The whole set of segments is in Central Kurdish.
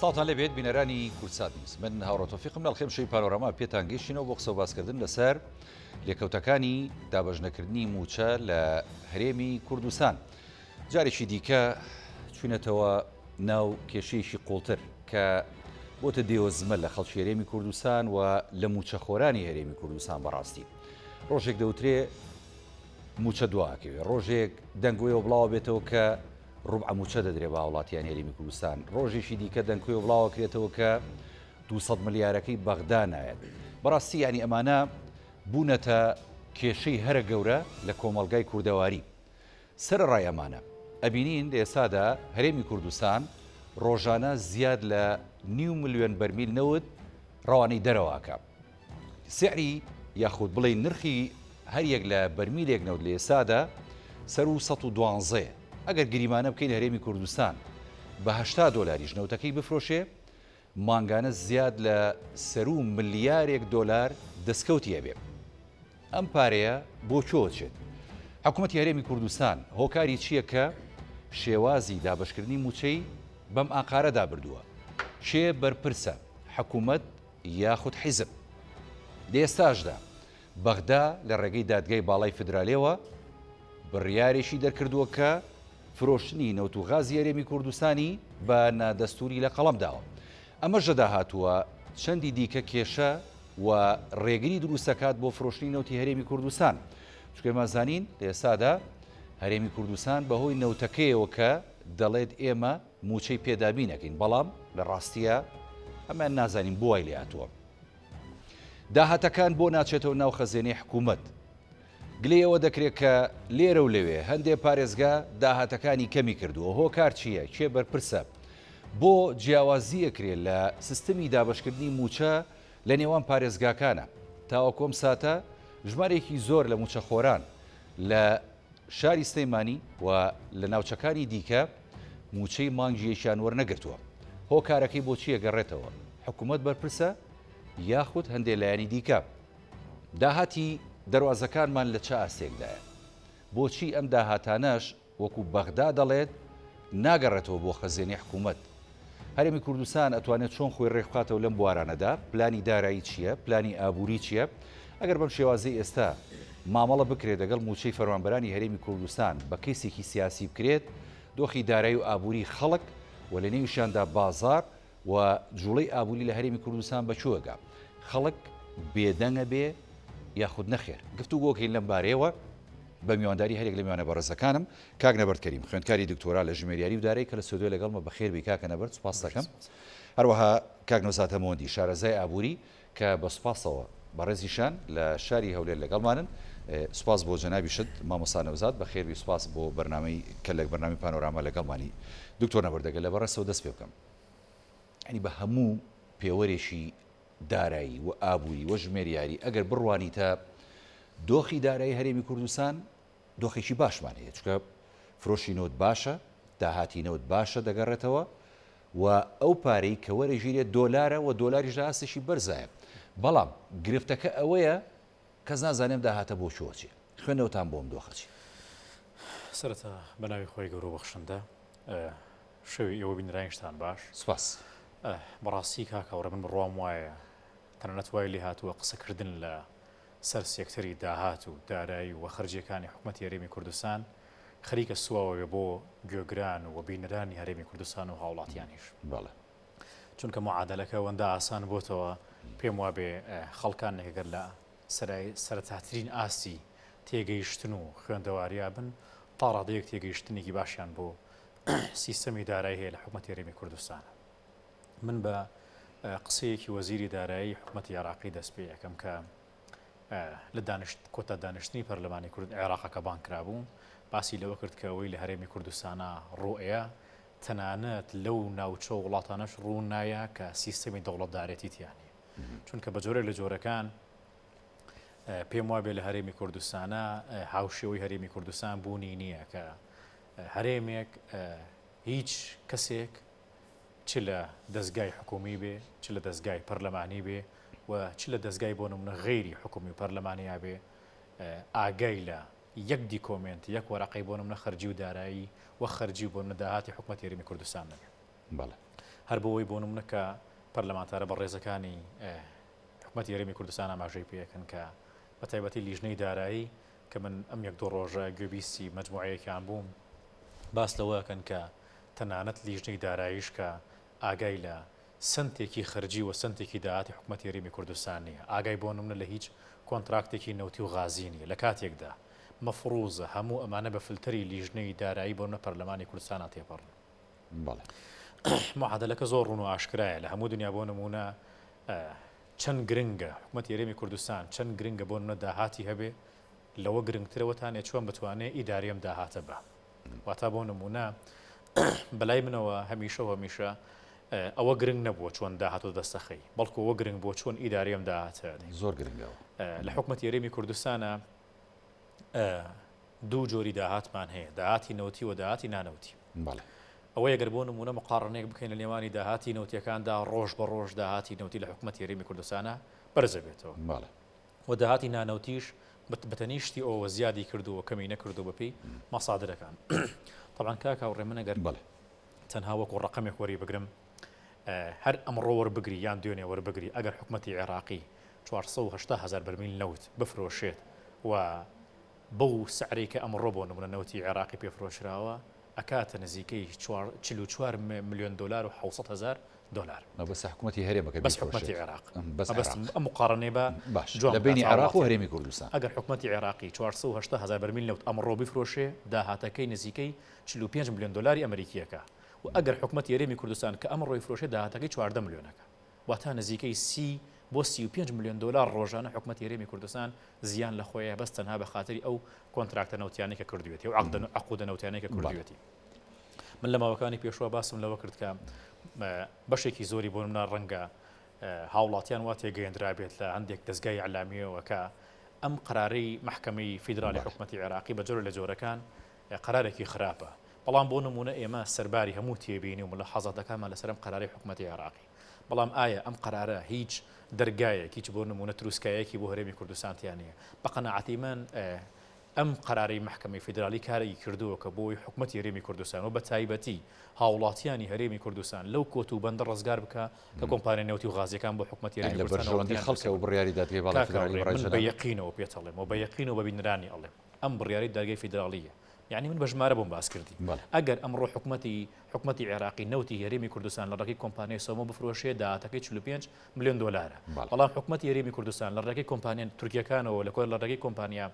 ساڵتان لەبێت بینەرانی کورسات نیست من هاوڕە تۆفیقم لە خێمشەی پانۆراما پێتان گەیشتینەوە بۆ قسە و باسکردن لەسەر لێکەوتەکانی دابەژنەکردنی موچە لە هەرێمی کوردستان. جارێکی دیکە چوونەتەوە ناو کێشەیەکی قوڵتر کە بۆتە دێوەزمە لە خەڵکی هەرێمی کوردستان و لە موچەخۆرانی هەرێمی کوردستان بەڕاستی. ڕۆژێک دەوترێ موچە دواکەوێ، ڕۆژێک دەنگۆیەوە بڵاوە بێتەوە کە ڕوبع موچە دەدرێ بە وڵاتیان هەرێمی کوردستان، ڕۆژێکی دیکە دەنگۆیەوە بڵاوە کرێتەوە کە 200 ملیارەکەی بەغدا نایەت. بەڕاستی ینی ئەمانە بوونەتە کێشەی هەرە گەورە لە کۆمەڵگای کوردەواری. سەرڕای ئەمانە ئەبینین لە ئێستادا هەرێمی کوردستان ڕۆژانە زیاد لە 9 ملیۆن بەرمیل نەوت ڕەوانەی دەرەواکە. سعری یاخود بڵێ نرخی هەریەک لە بەرمیلێک نەوت لە ئێستادا سەر و 112. ئەگەر گریمانە بکەین هەرێمی کوردستان بە 80 دۆلاریش نەوتەکەی بفرۆشێ، مانگانە زیاد لە سەر و ملیارێک دۆلار دەستکەوتیە بێ. ئەم پارەیە بۆ چۆچێت؟ حکوومەتی هەرێمی کوردستان هۆکاری چییە کە شێوازی دابەشکردنی موچەی بەم ئاقارەدا بردووە؟ چێ بەرپرسە؟ حکوومەت یاخود حیزب؟ لە ئێستاشدا بەغدا لە ڕێگەی دادگای باڵای فدرالێەوە بڕیارێکی دەرکردووە کە فرۆشتنی نەوت و غازی هەرێمی کوردستانی بە نادەستوری لە قەڵەمداوە. ئەمە ژەدا هاتووە چەندی دیکە کێشە و ڕێگری دروستەکات بۆ فرۆشتنی نەوتی هەرێمی کوردستان. چکە مازانین لە ئێستادا هەرێمی کوردستان بەهۆی نەوتەکەیەوە کە دەڵێت ئێمە موچەی پێدابینەکەین، بەڵام لە ڕاستیە ئەمە نازانین بۆ وای لێ هاتووە. داهاتەکان بۆ ناچێتەوە ناو خەزێنەی حکوومەت. گلەیەوە دەکرێت کە لێرە و لەوێ هەندێک پارێزگا داهاتەکانی کەمی کردووە. هۆکار چییە؟ کێ بەرپرسە؟ بۆ جیاوازی ئەکرێت لە سیستەمی دابەشکردنی موچە لە نێوان پارێزگاکانە. تاوەکۆم ساتە ژمارێکی زۆر لە موچەخۆران لە شاری سلەیمانی و لە ناوچەکانی دیکە موچەی مانگیەکیان وەرنەگرتووە. هۆکارەکەی بۆچی ئەگەڕێتەوە؟ حکوومەت بەرپرسە یاخود هەندێک لایەنی دیکە؟ داهاتی دەواازەکانمان لە چه ئاستێکدایە؟ بۆچی ئەم داهاتانەش وەکو بەغدا دەڵێت ناگەڕێتەوە بۆ خەزێنی حکوومەت؟ هەرێمی کوردستان ئەتوانێت چۆن خۆی ڕێکخاتەوە لەم بوارانەدا؟ پلانی دارایی چییە؟ پلانی ئابووری چییە؟ ئەگەر بەم شێوازەی ئێستا مامەڵە بکرێت دەگەڵ موچەی فەرمانبەرانی هەرێمی کوردستان بە کەسێکی سیاسی بکرێت، دۆخی دارایی و ئابووری خەڵک و لە نێویشیاندا بازار و جوڵەی ئابووری لە هەرێمی کوردستان بەچووەگا خەڵک بێدەنگە بێ یاخود نەخێر. گفتوگۆکەین لەم بارەیەوە بە میوانداری هەرێک لە میوانە بەڕێزەکانم کاک نەبەرد کەریم، خوێندکاری دکتۆرا لە ژمێریاری و دارایی کە لە سودۆی لەگەڵمە بەخێربی. کاکە نەبەرد سوپاس دەکەم. هەروەها کاک نەوزات هەمۆندی شارەزای ئابووری کە بە سوپاسەوە بەڕێزیشان لە شاری هەولێر لەگەڵمانن. سوپاس بۆ جەنابیشت مامۆستا نەوزات، بەخێربی سوپاس بۆ بەرنامەی کە لە بەرنامی پانۆراما لەگەڵمانی. دکتۆر نەبەردەگە لە بەڕێزەوە دەست پێ بکەم. ینی بە هەموو پێوەرێکی دارایی و ئابووری و ژمێریاری ئەگەر بڕوانیتە دۆخی دارایی هەرێمی کوردستان دۆخێکی باشمان هەیە، چکە فرۆشی نەوت باشە، داهاتی نەوت باشە دەگەڕێتەوە و ئەو پارەی کە وەرەژیرێت دۆلارە و دۆلاریش ئاستێکی بەرزایە. بەڵام گرفتەکە ئەوەیە کەس نازانێم داهاتە بۆ چۆچێ. خوێنەوەتان بۆم دۆخەچی. سەرەتا بەناوی خۆی گەورە بەخشندە شەوی ئێوە بینرایشتان باش. سوپاس. بەڕاستی کاکەوڕە من بڕوام وایە تەنانەت وای لێ هاتووە قسەکردن لە سەر سێکتەری داهات و دارایی و خەرجیەکانی حکوومەتی هەرێمی کوردستان خەریکە سواوێ بۆ گوێگران و بینەرانی هەرێمی کوردستان و هاوڵاتیانیش. بەڵێ. چونکە معادلەکە وەندا ئاسان بۆتەوە پێم وابێ خەڵکان ئەگەر لە سەرەتاترین ئاستی تێگەیشتن و خوێندەواریە بن تا ڕادەیەک تێگەیشتنێکی باشیان بۆ سیستەمی دارایی هەیە لە حکوومەتی هەرێمی کوردستانە. من بە قسەیەکی وەزیری دارایی حکوومەتی عێراقی دەست پێ یەکەم کە لە کۆتا دانیشتنی پەرلەمانی کورد عێراقەکە بانکرابوو باسی لەوە کرد کە ئەوەی لە هەرێمی کوردستانە ڕۆئەیە تەنانەت لەو ناوچە وڵاتانەش ڕوو نایە کە سیستەمی دەوڵەتدارێتی تیانی. چونکە بە جۆرە لە جۆرەکان پێم وابێ لە هەرێمی کوردستانە هاوشێوەی هەرێمی کوردستان بوونی نییە کە هەرێمێک هیچ کەسێک چ لە دەستگای حکومی بێ، چ لە دەستگای پەرلەمانی بێ و چ لە دەستگای بۆ نمونە غەیری حکومی و پەرلەمانیا بێ ئاگای لە یەک دیکۆمنت یەک وەرەقەی بۆ نمونە خەرجی و دارایی و خەرجی بۆ نەداهاتی حکوومەتی هەرێمی کوردستان نەبێ. بەڵێ. هەر بەوەی بۆ نمونە کە پەرلەمانتارە بە ڕێزەکانی حکوومەتی هەرێمی کوردستان ئاماژەی پێکەن کە بە تایبەتی لیژنەی دارایی کە من ئەم یەک دو ڕۆژە گوێبیستی مەجموعەیەکیان بووم باس لەوەکەن کە تەنانەت لیژنەی داراییش کە ئاگای لە سنتێکی خەرجی و سنتێکی داهاتی حکوومەتی هەرێمی کوردستان نیە ئاگای بۆ نمونە لە هیچ کۆنتراکتێکی نەوتی و غازی نیە لە کاتێکدا مەفروزە هەموو ئەمانە بە فلتەری لیژنەی دارایی بۆ نە پەرلەمانی کوردستانە تێپەڕن معادلەکە زۆر ڕوون و ئاشکرایە لە هەموو دنیا بۆ نمونە چەند گرنگە حکوومەتی هەرێمی کوردستان چەند گرنگە بۆ نمونە داهاتی هەبێ لەوە گرنگترەوەتانێ چۆن بتوانێت ئیداریم داهاتە بە واتە بۆ نمونە بەلای منەوە هەمیشە ئەوە گرنگ نەبووە چۆن داهاتۆ دەستەخەی بەڵکو ئەوە گرنگ بۆ چۆن ئیداریم داهاتە زۆر گرنگەوە لە حکوومەتی هەرێمی کوردستانە دوو جۆری داهاتمان هەیە داهاتی نەوتی و داهاتی نانەوتی ئەوە یەگەر بۆ نمونە مقارنەیەک بکەین لە نێوانی داهاتی نەوتیەکاندا ڕۆژ بە ڕۆژ داهاتی نەوتی لە حکوومەتی هەرێمی کوردستانە بەرزە بێتەوە و داهاتی نانەوتیش بەتەنیشتی ئەوە زیادی کردو و کەمی نەکردو بەپی مەسادرەکان طبعا کاکە و ڕێمە نەگەر تەنها وەکو ڕقەمێک وەری بگرم هەر ئەمڕۆ وەربگری یان دوێنێ وەربگری ئەگەر حکوومەتی عێراقی 480,000 بەرمیل نەوت بفرۆشێت و بەو سعرەی کە ئەمڕۆ بۆ نمونە نەوتی عێراقی پێفرۆشراوە ئەکاتە نزیکەی 44 ملیۆن دلار و 700,000 دلار بەس حکوومەتی هەرێمەکە بەس حکوومەتی عێراق بەس ئەم مقارنەی بە باش لە بینی عێراق و هەرێمی کوردستان ئەگەر حکوومەتی عێراقی 480,000 بەرمیل نەوت ئەمڕۆ بفرۆشێ داهاتەکەی نزیکەی 45 ملیۆن دلاری ئەمریکیەکە و ئەگەر حکوومەتی هەرێمی کوردستان کە ئەمڕۆی فرۆشێ داهاتەکەی 14 ملیۆنەکە واتە نزیکەی 30 بۆ 35 ملیۆن دلار ڕۆژانە حکوومەتی هەرێمی کوردستان زیان لە خۆیە بەس تەنها بە خاطری ئەو کۆنتراکتە نەوتیانەی کە کردوێتی و عقودە نەوتیانەی کە کردوێتی من لە ماوەکانی پێشوە باسم لەوە کرد کە بەشێکی زۆری بۆ منە ڕەنگە هاوڵاتیان وا تێگەیەندرابێت لە هەندێک دەستگای ئەعلامیەوە کە ئەم قرارەی محکەمەی فیدرالی حکوومەتی عێراقی بە جۆر لە جۆرەکان قرارێکی خراپە بەڵام بۆ نمونە ئێمە سەرباری هەموو تێبینی و لە حەزەتەکانمان لەسەرم قرارەی حکوومەتی عێراقی بەڵام ئایا ئەم قرارە هیچ دەرگایەکی بۆ نمونە تروسکایەکی بۆ هەرێمی کوردستانیانە بە قەناعەتی من ئەم قرارەی محکەمەی فیدرالی کارێکی کردووە کە بۆی حکوومەتی هەرێمی کوردستان و بە تایبەتی هاوڵاتیانی هەرێمی کوردستان لەو کۆت و بەندە ڕزگار بکە کە کۆمپانیای نەوتی و غازیەکان بۆ حکوومەتی هەرێمی کوردستان خەڵکە و بڕیاری دادگای باڵای فیدرالی بە یەقینەوە پێتەڵێم و بە یەقینەوە بە بینرانی ئەڵێم ئەم بڕیاری دەرگای فیدرالیە یعنی من بەژمارە بۆم باس کردی ئەگەر ئەمڕۆ حکوومەتی عێراقی نەوتی هەرێمی کوردستان لە ڕێگەی کۆمپانیای سۆمۆ بفرۆشێ داهاتەکەی 45 ملیۆن دلارە بەڵام حکوومەتی هەرێمی کوردستان لە ڕێگەی کۆمپانیای تورکیەکانەوە لە ڕێگەی کۆمپانیا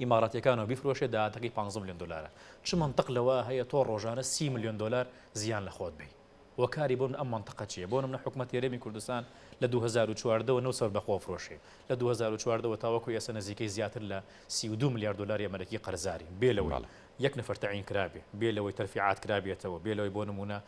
ئیماراتیەکانەوە بیفرۆشێ داهاتەکەی 15 ملیۆن دلارە چ منطق لەوە هەیە تۆ ڕۆژانە 30 ملیۆن دلار زیان لە خۆت بی وەکاری بۆ من ئەم منطقە چیە بۆ منە حکوومەتی هەرێمی کوردستان لە 2014 900 بەخۆ فرۆشێ لە 2014 تاوەکو ئێستا نزیکەی زیاتر لە 32 میلیارد دلاری ئەمریکی قەرزاری بێ لەوەی یەک نەفەر تەعین کرابێ بێ لەوەی تەرفیعات کرابێتەوە بێ لەوەی بۆ نمونە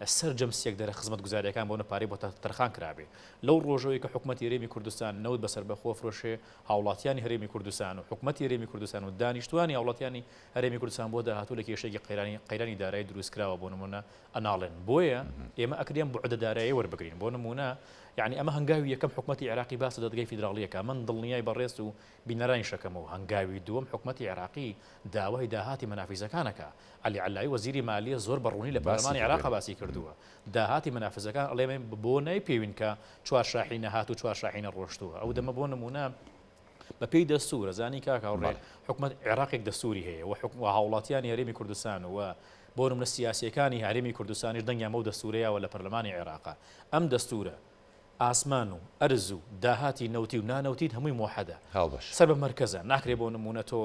سەرجەم سێک دەرە خزمەت گوزاریەکان بۆ نەپارەی بۆ تەرخان کرابێ لەو ڕۆژەوەی کە حکوومەتی هەرێمی کوردستان نەوت بەسەر بەخۆ فرۆشێ هاوڵاتیانی هەرێمی کوردستان و حکوومەتی هەرێمی کوردستان و دانیشتوانی هاوڵاتیانی هەرێمی کوردستان بۆ داهاتوو لە کێشەیەکی قەیرانی دارایی دروستکراوە بۆ نمونە ئەناڵێن بۆیە ئێمە ئەکرێن بۆ عدەدارایی وەربگرین بۆ نمونە یعنی ئەمە هەنگاوی یەکەم حکوومەتی عێراقی باسە دەدگای فیدرالیەکە من دڵنیای بەڕێز و بینەرانی شەکەمەوە هەنگاوی دووەم حکوومەتی عێراقی داوای داهاتی مەنافیزەکانەکە علی علایی وەزیری مالیە زۆر بەڕوونی لە پەرلەمانی عێراق باسی کردووە داهاتی مەنافزەکان ئەڵێمە بۆ نایپێوین کە چوار شاحینە هات و چوار شاحینە ڕۆشتووە ئەو دەمە بۆ نمونە بەپێی دەستور زانی کاکاوڕێ حکوومەت عێراقێک دەستوری هەیە و هاوڵاتیانی هەرێمی کوردستان و بۆ نمونە سیاسیەکانی هەرێمی کوردستانیش دەنگیان بەو دەستورەیەوە لە پەرلەمانی عێراقا ئەم دەستورە ئاسمان و ئەرز و داهاتی نەوتی و نانەوتیت هەمووی موحەدە سەر بە مەرکەزە ناکرێ بۆ نمونە تۆ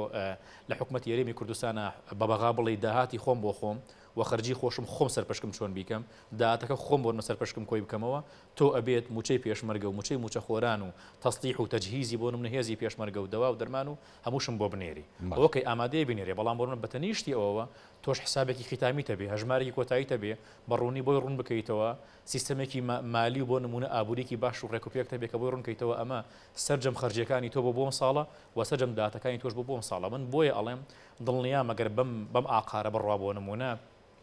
لە حکوومەتی هەرێمی کوردستانە بە بەغا بڵێ داهاتی خۆم بۆ خۆم و خەرجی خۆشم خۆم سەرپەشکم چۆن بیکەم داهاتەکە خۆم بۆ سەرپەشکم کۆی بکەمەوە تۆ ئەبێت موچەی پێشمەرگە و موچەی موچەخۆران و تەستیح و تەجهیزی بۆ نمونە هێزی پێشمەرگە و دەوا و دەرمان و هەمووشم بۆ بنێری ئەوەکەی ئامادەیە بنێرێ بەڵام بۆ بەتەنیشتی ئەوەوە تۆش حسابێکی خیتامی تەبێ هەژمارێکی کۆتایی تەبێ بەڕوونی بۆی ڕوون بکەیتەوە سیستەمێکی مالی و بۆ نمونە ئابوووریکی باش و ڕێکوپێک تەبێت کە بۆی ڕوونکەیتەوە ئەمە سەرجەم خەرجیەکانی تۆ بۆ ساڵە و سەرجەم داهاتەکانی تۆش بۆ ساڵە من بۆیە ئەڵێم دڵنیا مەگەر بەم ئاقارە بڕوا بۆ نمونە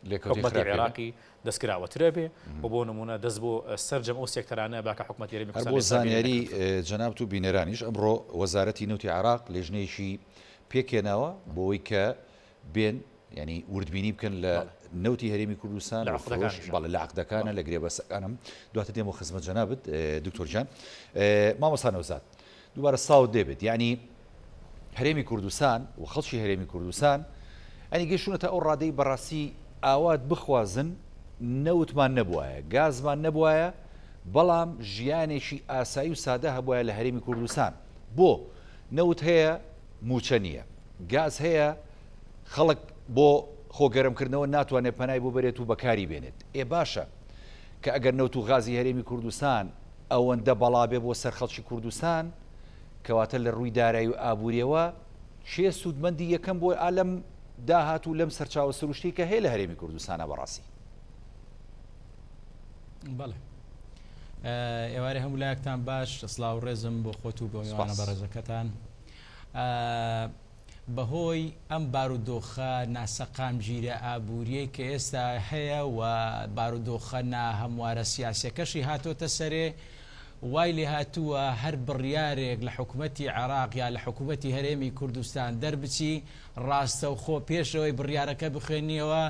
حکوومەتی عێراقی دەستکراوەترە بێ بۆ نمونە دەست بۆ سەرجەم ئەو سێکتەرانە باکە حکوومەتی هەرێمی کوردستان بۆ زانیاری جەناب و بینەرانیش ئەمڕۆ وەزارەتی نەوتی عێراق لێژنەیەکی پێکێناوە بۆەوەی کە بێن ینی وردبینی بکەن لە نەوتی هەرێمی کوردستان بەڵێ لە عقدەکانە لە گرێبەسەکانم دواتر دێمە خزمەت جەنابەت دکتۆر جان مامۆستا نەوزاد دووبارە ساوت دێبێت یعنی هەرێمی کوردستان و خەڵکی هەرێمی کوردستان ئەنی گەیشتونەتە ئەو ڕادەی بەڕاستی ئاوات بخوازن نەوتمان نەبووایە گازمان نەبووایە بەڵام ژیانێکی ئاسایی و سادە هەبووایە لە هەرێمی کوردستان بۆ نەوت هەیە موچە نییە گاز هەیە خەڵک بۆ خۆگەرمکردنەوە ناتوانێت پەنای بۆ بەرێت و بەکاری بێنێت باشە کە ئەگەر نەوت و غازی هەرێمی کوردستان ئەوەندە بەڵابێ بۆ سەر خەڵکی کوردستان کەواتە لە ڕووی دارایی و ئابوووریەوە چێ سوودمەندی یەکەم بۆ ئالەم داهات و لەم سەرچاوە سروشتی کە هەیە لە هەرێمی کوردستانە بەڕاستی بەڵێ ئێوارە هەموو لایەکتان باش سڵاو و ڕێزم بۆ خۆت و بۆ میوانە بە ڕێزەکەتان بەهۆی ئەم بارودۆخە ناسەقامگیرە ئابووریەی کە ئێستا هەیە و بارودۆخە ناهەموارە سیاسەکەشی هاتۆتە سەرێ وای لێ هاتووە هەر بڕیارێک لە حکوومەتی عێراق یا لە حکوومەتی هەرێمی کوردستان دەربچی ڕاستە و خۆ پێشەوەی بڕیارەکە بخوێنیەوە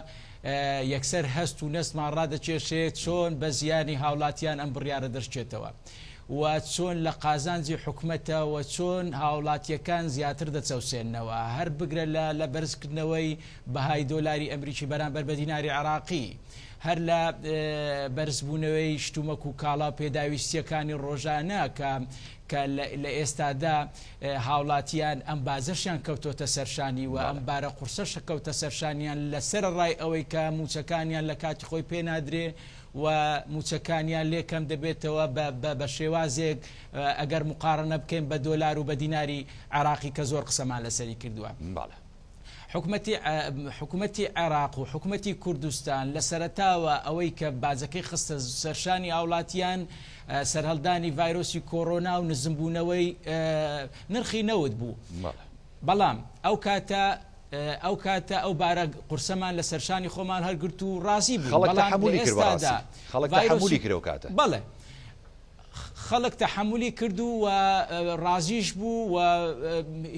یەکسەر هەست و نەستمان ڕادەچێشێت چۆن بە زیانی هاوڵاتیان ئەم بڕیارە دەرچێتەوە و چۆن لە قازانجی حکوومەتەوە چۆن هاوڵاتیەکان زیاتر دەچەوسێنەوە هەر بگرە لە بەرزکردنەوەی بەهای دۆلاری ئەمریکی بەرامبەر بە دیناری عێراقی هەر لە بەرزبوونەوەی شتومەک و کاڵا پێداویستیەکانی ڕۆژانە کە لە ئێستادا هاوڵاتیان ئەم بازەشیان کەوتۆتە سەرشانی و ئەم بارە قورسەش کەوتە سەرشانیان لەسەر ڕای ئەوەی کە موچەکانیان لە کاتی خۆی پێنادرێ و موچەکانیان لێکەم دەبێتەوە بە شێوازێک ئەگەر مقارنە بکەین بە دۆلار و بە دیناری عێراقی کە زۆر قسەمان لەسەری کردووە. حکوومەتی عێراق و حکوومەتی کوردستان لە سەرەتاوە ئەوەی کە بازەکەی خستە سەرشانی هاوڵاتیان سەرهەڵدانی ڤایرۆسی کۆڕۆنا و نزمبوونەوەی نرخی نەوت بوو بەڵام ئەو کاتە ئەو بارە قورسەمان لە سەرشانی خۆمان هەرگرت و ڕازی بوو بەڵێ خەڵک تەحملی کرد و ڕازیش بوو و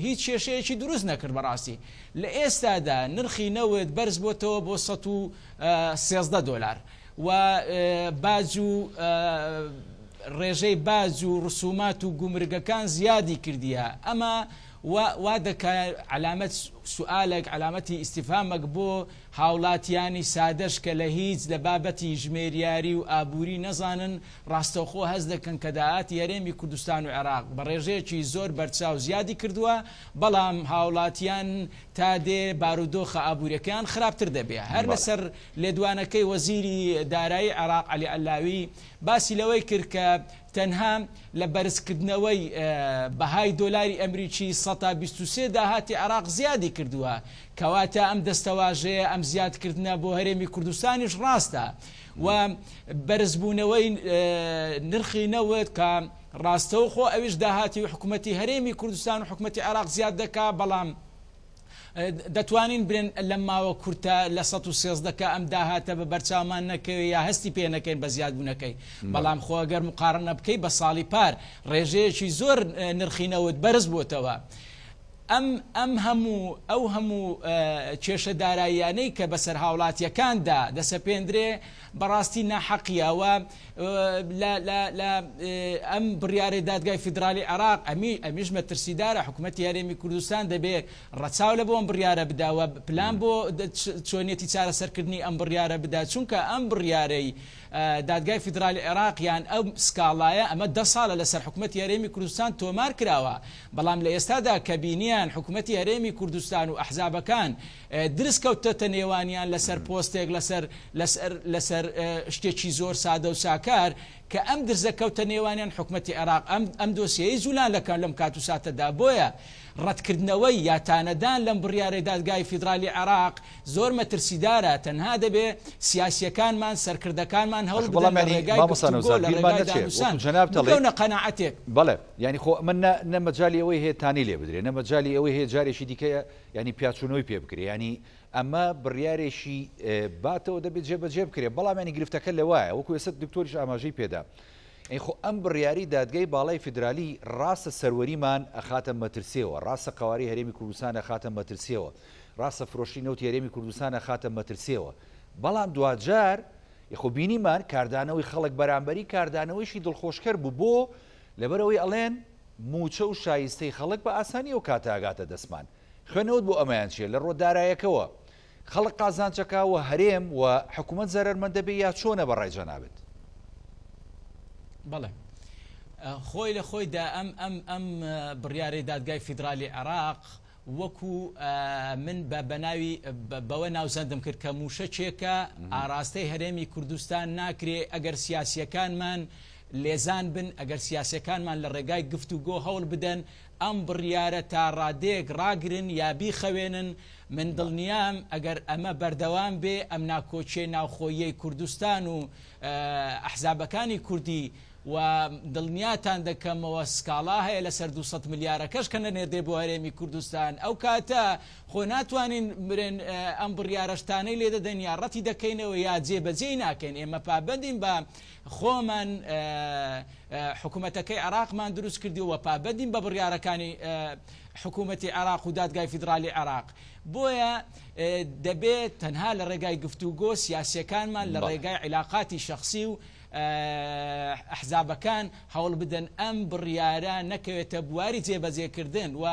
هیچ کێشەیەکی دروست نەکرد بەڕاستی لە ئێستادا نرخی نەوت بەرز بۆتەوە بۆ $113 و باج و ڕێژەی باج و ڕسومات و گومرگەکان زیادی کردیە ئەمە وا دەکات علامەت سوالێک علامەتی ئیستیفامێک بۆ هاوڵاتیانی سادەش کە لە هیچ لە بابەتی ژمێریاری و ئابووری نەزانن ڕاستەوخۆ هەست دەکەن کە داهاتی هەرێمی کوردستان و عێراق بە ڕێژەیەکی زۆر بەرچاو زیادی کردووە بەڵام هاوڵاتیان تا دێ بارودۆخە ئابووریەکان خراپتر دەبێت هەر لەسەر لێدوانەکەی وەزیری دارایی عێراق عەلی ئەلاوی باسی لەوەی کرد کە تەنها لە بەرزکردنەوەی بەهای دۆلاری ئەمریکی 123 داهاتی عێراق زیادی کردووە کەواتە ئەم دەستەواژەیە ئەم زیادکردنە بۆ هەرێمی کوردستانیش ڕاستە و بەرزبوونەوەی نرخی نەوت کە ڕاستەوە خۆ ئەویش داهاتی حکوومەتی هەرێمی کوردستان و حکوومەتی عێراق زیاد دەکا بەڵام دەتوانین برێن لەم ماوە کورتە لە 113 ئەم داهاتە بە بەرچاومان نەکەوێت یا هەستی پێ نەکەین بە زیادبوونەکەی بەڵام خۆ ئەگەر مقارنە بکەی بە ساڵی پار ڕێژەیەکی زۆر نرخینەوت بەرز بووتەوە ئەم هەموو کێشە داراییانەی کە بەسەر هاوڵاتیەکاندا دەسەپێندرێ بەڕاستی ناحەقیەوە ئەم بڕیارەی دادگای فیدرالی عێراق ئەمیش مەترسیدارە حکوومەتی هەرێمی کوردستان دەبێت ڕەچاو لە بۆ ئەم بڕیارە بداوە پلان بۆ چۆنیەتی چارەسەرکردنی ئەم بڕیارە بدات چونکە ئەم بڕیارەی دادگای فیدرالی عێراقیان ئەو سکاڵایە ئەمە 10 ساڵە لەسەر حکوومەتی هەرێمی کوردستان تۆمار کراوە بەڵام لە ئێستادا کە بینیان حکوومەتی هەرێمی کوردستان و ئەحزابەکان درست کەوتەتە نێوانیان لەسەر پۆستێک لەسەر شتێکی زۆر سادە و ساکار کە ئەم درزە کەوتە نێوانیان حکوومەتی عێراق ئەم دۆسیەی زولان لەکەن لەم کات و ساتەدا بۆیە ڕەتکردنەوەی یاتانەدان لەم بڕیارەی دادگای فیدرالی عێراق زۆر مەترسیدارە تەنها دەبێت سیاسیەکانمان سەرکردەکانمان هەوڵ بدەن لە ڕێگای گفتوگۆ لە ڕێگای دانووسان بکەونە قەناعەتێک بەڵێ ینی خۆ من نەمەجای ئەوەی هەیە تانی لێ بدرێ نەمەجای ئەوەی هەیە جارێکی دیکە ینی پیاچوونەوەی پێ بکرێ ینی ئەمە بڕیارێکی باتەوە دەبێت جێبەجێ بکرێ بەڵام ینی گرفتەکە لەوایە وەکو ێستا دکتۆریش ئاماژەی پێدا خۆ ئەم بڕیاری دادگای باڵای فیدرالی ڕاستە سەروەریمان ئەخاتە مەترسیەوە ڕاستە قواری هەرێمی کوردستان ئەخاتە مەترسیەوە ڕاستە فرۆشی نەوتی هەرێمی کوردستان ئەخاتە مەترسیەوە بەڵام دوجار یخۆ بینیمان کاردانەوەی خەڵک بەرامبەری کاردانەوەیشی دڵخۆشکەر بوو بۆ لەبەرەوەی ئەڵێن موچە و شایستەی خەڵک بە ئاسانی و کاتاگاتە دەستمان خوێنەوت بۆ ئەمەیان چیە لە ڕۆدارایەکەوە خەڵک قازانچەکەوە هەرێم و حکوومەت زەرمەندە بێ یا چۆنە بەڕای جەنابێت بەڵێ خۆی لە خۆیدا ئەم بڕیارەی دادگای فیدرالی عێراق وەکو من بە بەناوی بەوە ناوزەندم کرد کە موشەچێکە ئاراستەی هەرێمی کوردستان ناکرێ ئەگەر سیاسیەکانمان لێزان بن ئەگەر سیاسەکانمان لە ڕێگای گفتوگۆ هەوڵ بدەن ئەم بڕیارە تا ڕادێک ڕاگرن یا بیخەوێنن من دڵنیام ئەگەر ئەمە بەردەوام بێ ئەم ناکۆچێ ناوخۆیەی کوردستان و ئەحزابەکانی کوردی و دڵنیاتان دەکەمەوە سکاڵا هەیە لەسەر 200 ملیارەکەش کە نەنێردێ بۆ هەرێمی کوردستان ئەو کاتە خۆ ناتوانین برێن ئەم بڕیارەشتانەی لێ دەدەن یا ڕەتی دەکەینەوە یا جێبەجێی ناکەین ئێمە پابەندین بە خۆمان حکوومەتەکەی عێراقمان دروست کردیەوە پابەندین بە بڕیارەکانی حکوومەتی عێراق و دادگای فیدرالی عێراق بۆیە دەبێت تەنها لە ڕێگای گفتوگۆ سیاسیەکانمان لە ڕێگای عیلاقاتی شخصی و ئەحزابەکان هەوڵ بدەن ئەم بڕیارە نەکەوێتە بواری جێبەجێکردن و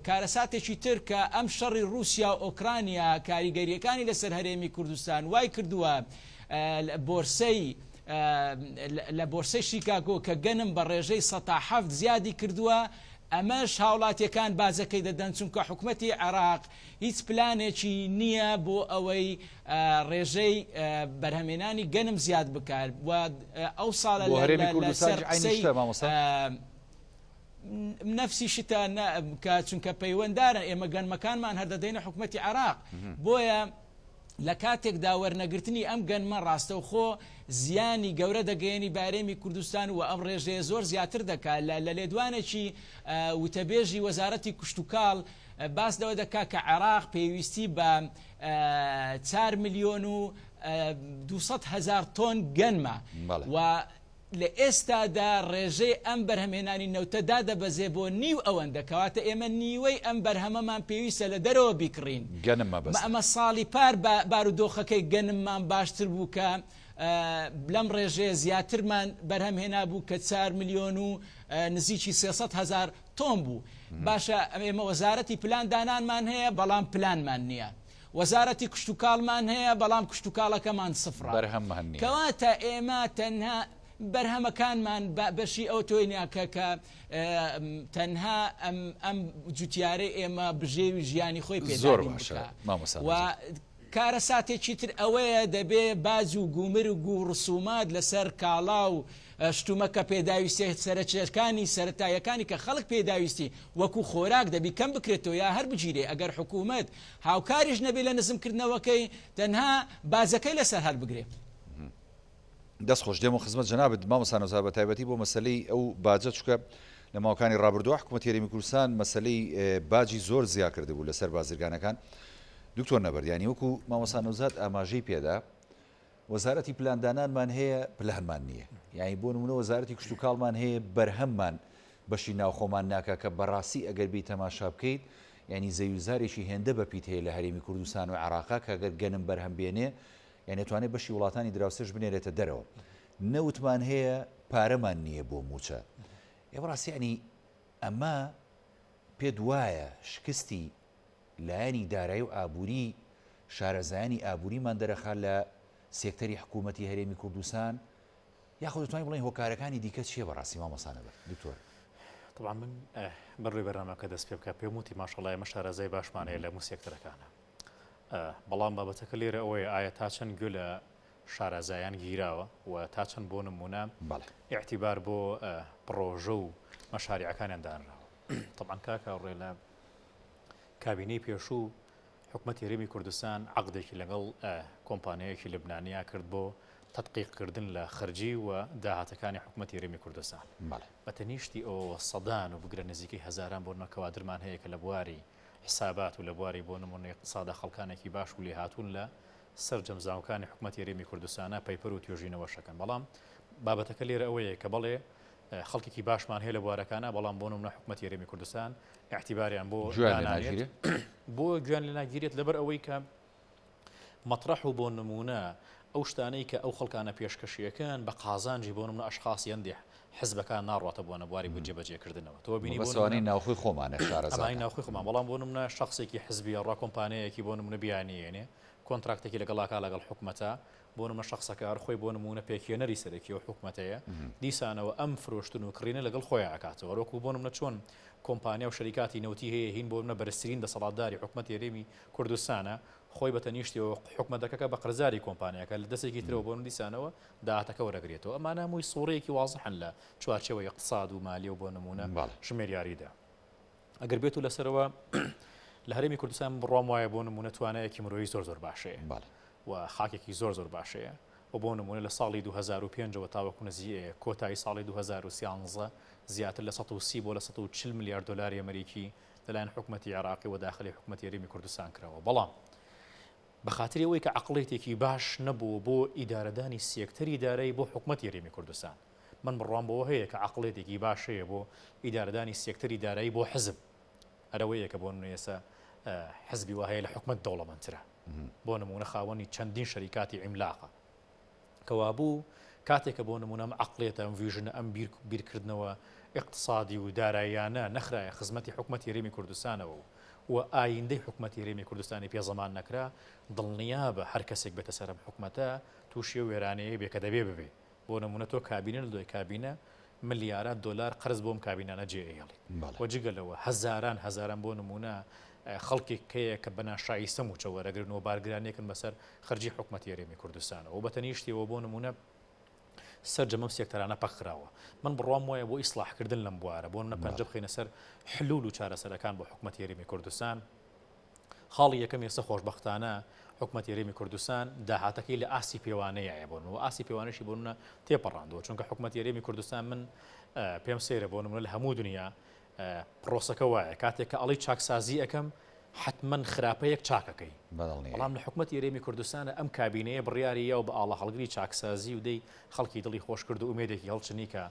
کارەساتێکی تر کە ئەم شەڕی رووسیا و ئۆکرانیا کاریگەریەکانی لەسەر هەرێمی کوردستان وای کردووە لە بۆرسەی شیکاگۆ کە گەنم بە ڕێژەی 107 زیادی کردووە ئەمەش هاوڵاتیەکان بازەکەی دەدەن چونکە حکوومەتی عێراق هیچ پلانێکی نییە بۆ ئەوەی ڕێژەی بەرهەمێنانی گەنم زیاد بکات و ئەو ساڵە نفسی شتە کە چونکە پەیوەنددارە ئێمە گەنمەکانمان هەردەدەینە حکوومەتی عێراق بۆیە لە کاتێکدا وەرنەگرتنی ئەم گەنمە ڕاستەوخۆ زیانی گەورە دەگەێنی بارێمی کوردستان و ئەم ڕێژەیە زۆر زیاتر دەکات لە لێدوانێکی وتەبێژی وەزارەتی کشتتوکاڵ باس دەوە دەکا کە عێراق پێویستی بە 4 ملیۆن و 200,000 تۆن گەنمە و لە ئێستادا ڕێژەی ئەم بەرهەمێنانی نەوتەدا دەبەزێ بۆ نیو ئەوەندە کەواتە ئێمە نیوەی ئەم بەرهەمەمان پێویستە لە دەرەوە بیکڕین ئەمە ساڵی پار بارودۆخەکەی گەنممان باشتر بوو کە لەم ڕێژەیە زیاترمان بەرهەمهێنا بوو کە 4 ملیۆن و نزیکی 300,000 تۆن بوو باشە ئێمە وەزارەتی پلاندانانمان هەیە بەڵام پلانمان نییە وەزارەتی کشتتوکاڵمان هەیە بەڵام کشتتوکاڵەکەمان سفرە کەواتە ئێمە تەنها بەرهەمەکانمان بەشی ئەو تۆینیاکە کە تەنها ئەم جوتیارەی ئێمە بژێوی ژیانی خۆی پێداوین و کارەساتێکی تر ئەوەیە دەبێ باز و گومر و گوڕسومات لەسەر کاڵا و شتومەکە پێداویستی سەرچێکانی سەرەتایەکانی کە خەڵک پێداویستی وەکو خۆراک دەبی کەم بکرێتەوە یا هەر بگیرێ ئەگەر حکوومەت هاوکاریش نەبێ لە نزمکردنەوەکەی تەنها بازەکەی لەسەر هەر بگرێ دەست خۆش دێم و خزمەت جەنابەت مامۆستا بە تایبەتی بۆ مەسلەی ئەو باجە چکە لە ماوەکانی ڕابردووە حکوومەتی هەرێمی کوردستان مەسلەی باجی زۆر زیاد کرده بوو لەسەر بازرگانەکان دکتۆر نەبەردیانی وەکو مامۆستا نەوزاد ئاماژەی پێدا وەزارەتی پلاندانانمان هەیە پلانمان نییە یعنی بۆ نمونە وەزارەتی کشتتوکاڵمان هەیە بەرهەممان بەشی ناوخۆمان ناکە کە بەڕاستی ئەگەر بی تەماشا بکەیت یعنی زەویزارێکی هێندە بەپیت هەیە لە هەرێمی کوردستان و عێراقا کە ئەگەر گەنم بەرهەم بێنێ یعنی توانێت بەشی وڵاتانی دراوسێش بنێرێتە دەرەوە نەوتمان هەیە پارەمان نییە بۆ موچە ئێوە ڕاستی ینی ئەمە پێت وایە شکستی لایەنی دارایی و ئابووری شارەزایانی ئابووریمان دەرەخات لە سێکتەری حکوومەتی هەرێمی کوردستان یاخۆ دەتوانین بڵێن هۆکارەکانی دیکە چیە بەڕاستی مامۆستا نەبەر دکتۆر طبعا من بەڕێ بەرنامەکە دەست پێ بکە پێم وتی ماشەڵڵا ئێمە شارەزای باشمانەیە لە هەموو سێکتەرەکانە بەڵام بابەتەکە لێرە ئەوەیە ئایا تا چەند گوێ لە شارەزایان گیراوە و تا چەند بۆ نمونە ئیعتیبار بۆ پرۆژە و مەشاریعەکانیان دانراوە طبعا کاکە ڕێ لە کابینەی پێشوو حکوومەتی هەرێمی کوردستان عەقدێکی لەگەڵ کۆمپانیایەکی لبنانیا کرد بۆ تەدقیقکردن لە خەرجی و داهاتەکانی حکوومەتی هەرێمی کوردستان بەتەنیشتی ئەوە سەدان و بگرە نزیکەی هەزاران بۆ نەکەوادرمان هەیە کە لە بواری حسابات و لە بواری بۆ نمونە اقتصادا خەڵکانێکی باش و لێهاتوون لە سەرجەمزاوەکانی حکوومەتی هەرێمی کوردستانە پەیپەر و توێژینەوەشەکەن بەڵام بابەتەکە لێرە ئەوەیە کە بەڵێ خەڵکێکی باشمان هەیە لە بوارەکانە بەڵام بۆ نمونە حکوومەتی هەرێمی کوردستان اعتیباریان بۆ گوێن لێ ناگیرێت لەبەر ئەوەی کە مەطرح و بۆ نمونە ئەو شتانەی کە ئەو خەڵکانە پێشکەشیەکەن بە قازانجی بۆ نمونە ئەشخاصی هەندێک حزبەکان ناڕاتە بۆ نەبواری بۆ جێبەجێکردنەوە تۆ بینی بەسوانی ناوخۆی خۆمانە شارەزای ئەمای ناوخۆی خۆمان بەڵام بۆ نمونە شخصێکی حزبی ڕا کۆمپانیایەکی بۆ نمونە بیانیێنێ کۆنتراکتێکی لەگەڵاکا لەگەڵ حکومەتە بۆ نمە شخصەکە خۆی بۆ نمونە پێکێنەری سەرەکی و حکومەتەیە دیسانەوە ئەم فرۆشتن و کڕینە لەگەڵ خۆیان ئاکاتەوە وەکو بۆ نمونە چۆن کۆمپانیا و شەریکاتی نەوتی هەیە هین بۆ منە بەرزترین دەسەڵاتداری حکومەتی هەرێمی کوردستانە خۆی بە تەنیشتیەوە حکومەتەکە بە قرزاری کۆمپانیاکە لە دەستێکی ترەوە بۆ دیسانەوە داهاتەکە وەرەگرێتەوە ئەمانە هەمووی سوورەیەکی وازحن لە چوارچەوەی اقتصاد و مالی و بۆ نمونە ژمێر یاریدا ئەگەر بێت و لەسەرەوە لە هەرێمی کوردستان بڕام وایە بۆ نمونە توانایەکی مرۆیی زۆر باشەیە و خاکێکی زۆر باشەیە و بۆ نمونە لە ساڵی 2005ەوە تاوەکو نزیە کۆتایی ساڵی 2013 زیاتر لە 130 بۆ لە 140 میلیارد دلاری ئەمریکی لەلایەن حکومەتی عێراقی و داخلی حکومەتی هەرێمی کوردستان کراوە بەڵام بەخاطر ئەوەی کە عقڵێتێکی باش نەبوو بۆ ئیدارەدانی سێکتەری دارایی بۆ حکومەتی هەرێمی کوردستان من بڕوام بەوە هەیە کە عقڵێتێکی باشەیە بۆ ئیدارەدانی سێکتەری دارایی بۆ حزب ئەرەوەیە کە بۆ نوێسە حزبی وهەیە لە حکومەت دەوڵەمەندترە بۆ نمونە خاوەنی چەندین شەریکاتی عیملاقە کەوا بوو کاتێکە بۆ نمونە ئەم عقلێتە ئەم ڤیژنە ئەم بیرکردنەوە اقتصادی و داراییانە نەخرایە خزمەتی حکومەتی هەرێمی کوردستانەوە و ئایندەی حکومەتی هەرێمی کوردستانی پێزەمان نەکرا دڵنیا بە هەر کەسێک بێتە سەر ئەم حکومەتە تووشی وێرانەیە بێ کە دەبێ ببێ بۆ نمونە تۆ کابینە لە دوای کابینە ملیارات دلار قرز بۆم کابینانە جێئێڵی وەجگەلەوە هەزاران بۆ نمونە خەڵکی کەیە کە بەناشایی سەم و چەوەرەگرنەوە بارگرانێکن بەسەر خەرجی حکومەتی هەرێمی کوردستانەوە و بەتەنیشتیەوە بۆ نمونە سەرجەمەم سێکتەرانە پەخراوە من بڕوام وایە بۆ ئیسلاحکردن لەم بوارە بۆ نە پەنجە بخینە سەر حلول و چارەسەرەکان بۆ حکومەتی هەرێمی کوردستان خاڵی یەکەم ئێستا خۆشبەختانە حکومەتی هەرێمی کوردستان داهاتەکەی لە ئاسی پێوانەیە بۆن و ئاسی پێوانەشی بۆ منە تێپەڕاندەوە چونکە حکومەتی هەرێمی کوردستان من پێم سەیرە بۆ نمونە لە هەموو دنیا پرۆسەکە وایە کاتێک کە ئەڵی چاکسازی ئەەکەم حتمما خراپەیەک چاکەکەی بەڵام لە حکومەتی هەرێمی کوردستانە ئەم کابینەیە بڕیاریە و بە ئاڵە هەڵگری چاکسازی و دەی خەڵکی دڵی خۆش کرد و ئومێدێکی هەڵچنی کە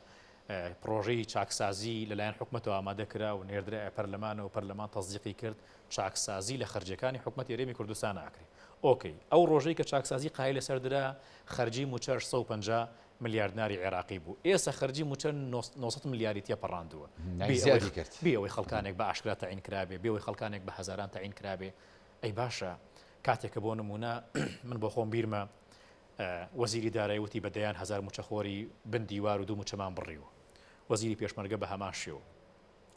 پرۆژەی چاکسازی لەلایەن حکومەتەوە ئامادەکرا و نێردرای پەرلەمانە و پەرلەمان تەزدیقی کرد چاکسازی لە خەرجەکانی حکومەتی هەرێمی کوردستان ئاکرێ ئۆکەی ئەو ڕۆژەی کە چاکسازی قای لەسەردرا خەرجی موچەر 150 میلیاردناری عێراقی بوو ئێستا خەرجی موچەر 900 میلیاری تێپەڕاندووە بێەوەی خەڵکانێک بە ئاشکرا تەعین کرابێ بێەوەی خەڵکانێک بە هەزاران تەعین کرابێ ئەی باشە کاتێکە بۆ نمونە من بۆ خۆم بیرمە وەزیری دارایی وتی بەدەیان هەزار موچەخۆری بندیوار و دوو موچەمان بڕیوە وەزیری پێشمەرگە بە هەمان شێوە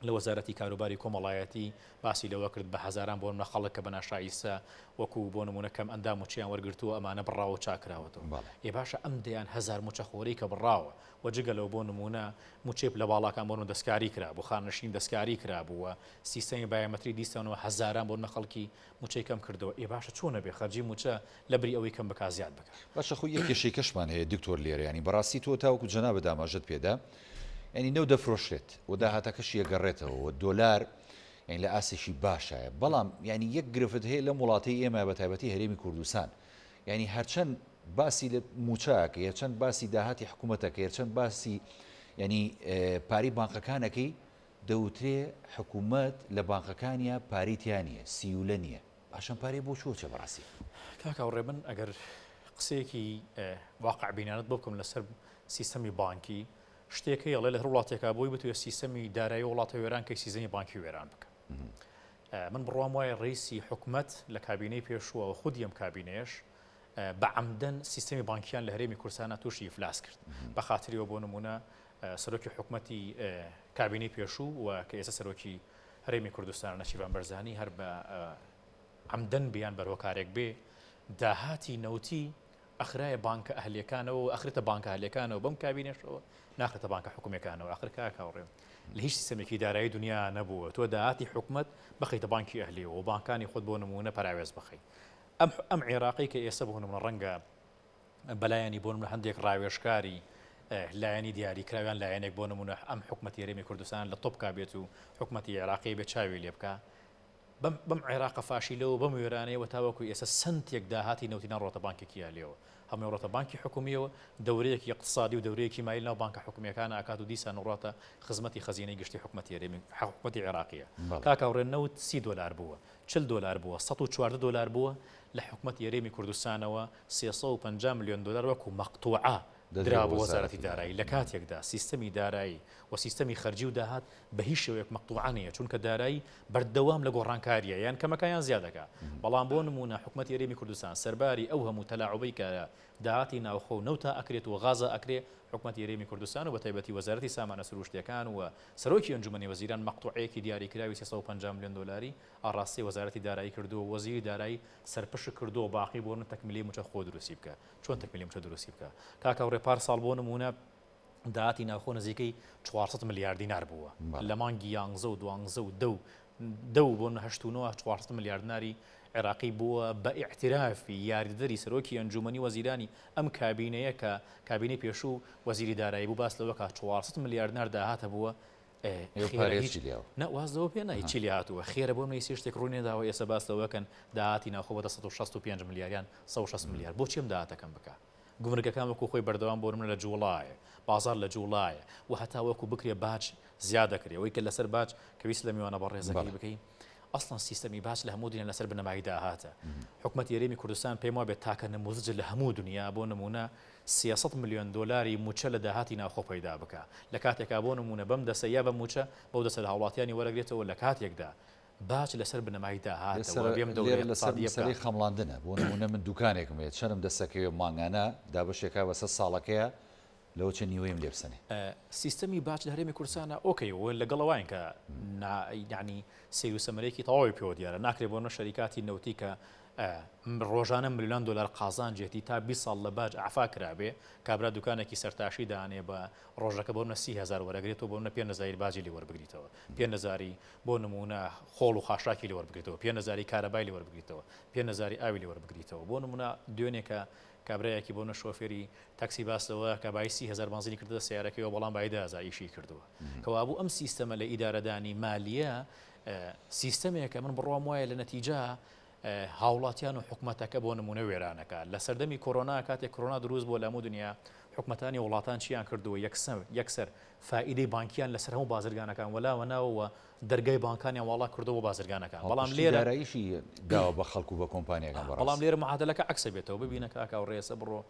لە وەزارەتی کاروباری کۆمەڵایەتی باسی لەوە کرد بە هەزاران بۆ منە خەڵک کە بە ناشایستە وەکو بۆ نمونە کەم ئەندام موچیان وەرگرتووە ئەمانە بڕاوە چاکراوەتەوە ێ باشە ئەم دەیان هەزار موچەخۆری کە بڕاوە وەجگەلەوە بۆ نمونە موچێپ لە باڵاکان بۆن دەستکاری کرا بۆ خانشین دەستکاری کرابووە سیستەمی بایەمەتری دیستانەوە هەزاران بۆ خەڵکی موچەی کەم کردەوە ێ باشە چۆنە بێ خەرجی موچە لە بری ئەوەی کەم بەکار زیاد بکات باشە خۆ یەک کێشەی کەشمان هەیە دکتۆر لێرە ینی بەڕاستی تۆ تاوەکو جەنابە داماژت پێدا ینی نەو دەفرۆشێت و داهاتەکەش یەگەڕێتەوە و دۆلار یعنی لە ئاسێکی باشایە بەڵام ینی یەک گرفت هەیە لە وڵاتی ئێمە بە تایبەتی هەرێمی کوردستان ینی هەرچەند باسی لە موچاکە هەرچەند باسی داهاتی حکوومەتەکە هەرچەند باسی ینی پاری بانقەکانەکەی دەوترێ حکوومەت لە بانقەکانیە پاریتیانە سیولە نییە باشم پارێ بۆ چۆچە بەڕاستی کاکاوڕێ من ئەگەر قسەیەکی واقع بینانت بۆ بکەم لەسەر سیستەمی بانکی شتێکی ئەڵێ لە هەر وڵاتێکا بۆی بتوێت سیستەمی دارایی وڵاتە وێران کە سیزەمی بانکی وێران بکە من بڕوام وایە ڕئیسی حکومەت لە کابینەی پێشووە و خودی ئەم کابینەیەش بە عەمدەن سیستەمی بانکیان لە هەرێمی کوردستانە تووشی ئیفلاس کرد بە خاتریەوە بۆ نمونە سەرۆکی حکومەتی کابینەی پێشوو و کە ئێستا سەرۆکی هەرێمی کوردستان نەشیبان بەرزانی هەر بە عەمدەن بیان بەرهۆکارێک بێ داهاتی نەوتی ئەخرایە بانکە ئەهلیەکانەوە و ئەخرێتە بانکە ئەهلیەکانەوە بەم کابینەشەوە ناخرێتە بانکە حکوومیەکانەوە ئەخر کاکاوڕێ لە هیچ سیستەمێکی دارایی دنیا نەبووە تۆ داهاتی حکومەت بخەیتە بانکی ئەهلیەوە و بانکانی خۆت بۆ نمونە پەراوێز بخەیت ئەم عێراقی کە ئێستا بۆ نمونە ڕەنگە بەلایەنی بۆ نمونە هەندێک ڕاوێژکاری لایەنی دیاریکراویان لایەنێک بۆ نمونە ئەم حکومەتی هەرێمی کوردستان لە تۆپکا بێت و حکومەتی عێراقی بێ چاوی لێ بکە بەم عێراقە فاشیلەوە بەم وێرانەیەوە تاوەکو ئێستا سنتێک داهاتی نەوتینان ڕۆتە بانکێکی ئەهلیەوە هەمووی ڕۆتە بانکی حکومیەوە دەورەیەکی اقتصادی و دەورەیەکی مایل ناو بانکە حکومیەکان ئاکات و دیسان ڕاتە خزمەتی خەزینەی گشتی حکومەتی هەرێمی حکومەتی عێراقیە کاکاوڕێ نەوت $30 بووە $40 بووە $114 بووە لە حکومەتی هەرێمی کوردستانەوە $350 ملیۆن وەکو مەقتوعە درا بۆ وەزارەتی دارایی لە کاتێکدا سیستەمی دارایی و سیستەمی خەرجی و داهات بە هیچ شێوەیەک مەقتوعانەیە چونکە دارایی بەردەوام لە گۆڕانکاریە یان کەمەکەیان زیادەکە بەڵام بۆ نمونە حکومەتی هەرێمی کوردستان سەرباری ئەو هەموو تەلاعوبەی کە داهاتی ناوخۆ و نەوتا ئەکرێت و غازە ئەکرێ حکومەتی هەرێمی کوردستان و بە تایبەتی وەزارەتی سامانە سروشتیەکان و سەرۆکی ئەنجومەنی وەزیران مەقتوعەیەکی دیاریکراوی $350 ملیۆن ئاڕاستی وەزارەتی دارایی کردو و وەزیری دارایی سەرپش کردو و باقی بۆ تەکمیلی موچە خۆ دروستی بکە چۆن تەکمیلی موچە دروستی بکە کاکاوڕێ پارساڵ بۆ نمونە داهاتی ناوخۆ نزیکەی 400 ملیار دینار بووە لە مانگی 11 و 12 و دو بۆن 400 ملیار دیناری عێراقی بووە بە ئیعترافی یاریدەری سەرۆکی ئەنجومەنی وەزیرانی ئەم کابینەیە کە کابینەی پێشوو وەزیری دارایی بوو باس لەوە کە 400 ملیار دینار داهاتە بووە نەوازەوە پێ نای چی لێ هاتووە خێرە بۆ نوێی سێشتێک ڕوونێداوە ئێستا باس لەوەکەن داهاتی ناوخۆ بە 165 ملیاریان 160 ملیار بۆ چیم داهاتەکەم بکە گومرگەکان وەکو خۆی بەردەوام بۆ منە لە جوڵایە بازار لە جوڵایە و هەتا وەکو بکرێ باج زیاد دەکرێ ئەوەی کە لەسەر باج کە ویست لە میوانە بە ڕێزەکەی بکەین ئەسڵان سیستەمی باج لە هەموو دنیا لەسەر بنەمایی داهاتە حکومەتی هەرێمی کوردستان پێم وابێت تاکە نموزج لە هەموو دنیا بۆ نمونە $300 ملیۆن موچە لە داهاتی ناوخۆ پەیدا بکە لە کاتێکا بۆ نمونە بەم دەسە یا بە موچە بەو دەسە لە هاوڵاتیانی وەرەگرێتەوە لە کاتێکدا باج لەسەر بنەمایی داهاتەوە بێم دەورێت لەسەری خەمڵاندنە بۆ نمونە من دوکانێکم هەیە چەندم دەسەکەوێ مانگانە دابەشێکا بەسە ساڵەکەیە لەوە چه نیوەیم لێ بسەنێ سیستەمی باج لە هەرێمی کوردستانە ئۆکەیەوە لەگەڵەوەین کە یعنی سیر و سەمەرێکی تەواوی پێوە دیارە ناکرێت بۆ شەریکاتی نەوتی کە ڕۆژانە $1 ملیۆن قازانجێتی تا 20 ساڵ لە باج عفا کرابێ کابرا دوکانێکی سەرتاشی دانێ بە ڕۆژەکە بۆ 30,000 وەرەگرێتەوە بۆ 5,000 باجی لێ وەربگریتەوە 5,000 بۆ نمونە خۆڵ و خاشاکی لێ وەربگریتەوە 5,000 کارەبای لێ وەربگریتەوە 5,000 ئاوی لێ وەربگریتەوە بۆ نمونە دوێنێکە کابراایەکی بۆ نە شۆفێری تاکسی باسەوە کە بای 30,000 بنزینی کردە سیارەکەیەوە بەڵام بای 10,000 ئیشی کردووە کەوابوو ئەم سیستەمە لە ئیدارەدانی مالیە سیستەمێکە من بڕوام وایە لە نەتیجە هاوڵاتیان و حکومەتەکە بۆ نمونە وێرانەکە لە سەردەمی کۆرۆنا کاتێک کۆرۆنا دروست بۆ لە هەموو دنیا حکومەتانی وڵاتان چیان کردووە یەکسەر فائیدەی بانکیان لەسەر هەموو بازرگانەکان وەلاوە ناوەوە دەرگای بانکانیان وڵا کردەوە بۆ بازرگانەکان بەڵام لێرەیشی داوە بە خەڵکو بە کۆمپانیەکان بەڵام لێرە معادلەکە عکسە بێتەوە ببینە کاکاو ڕێسە بڕۆ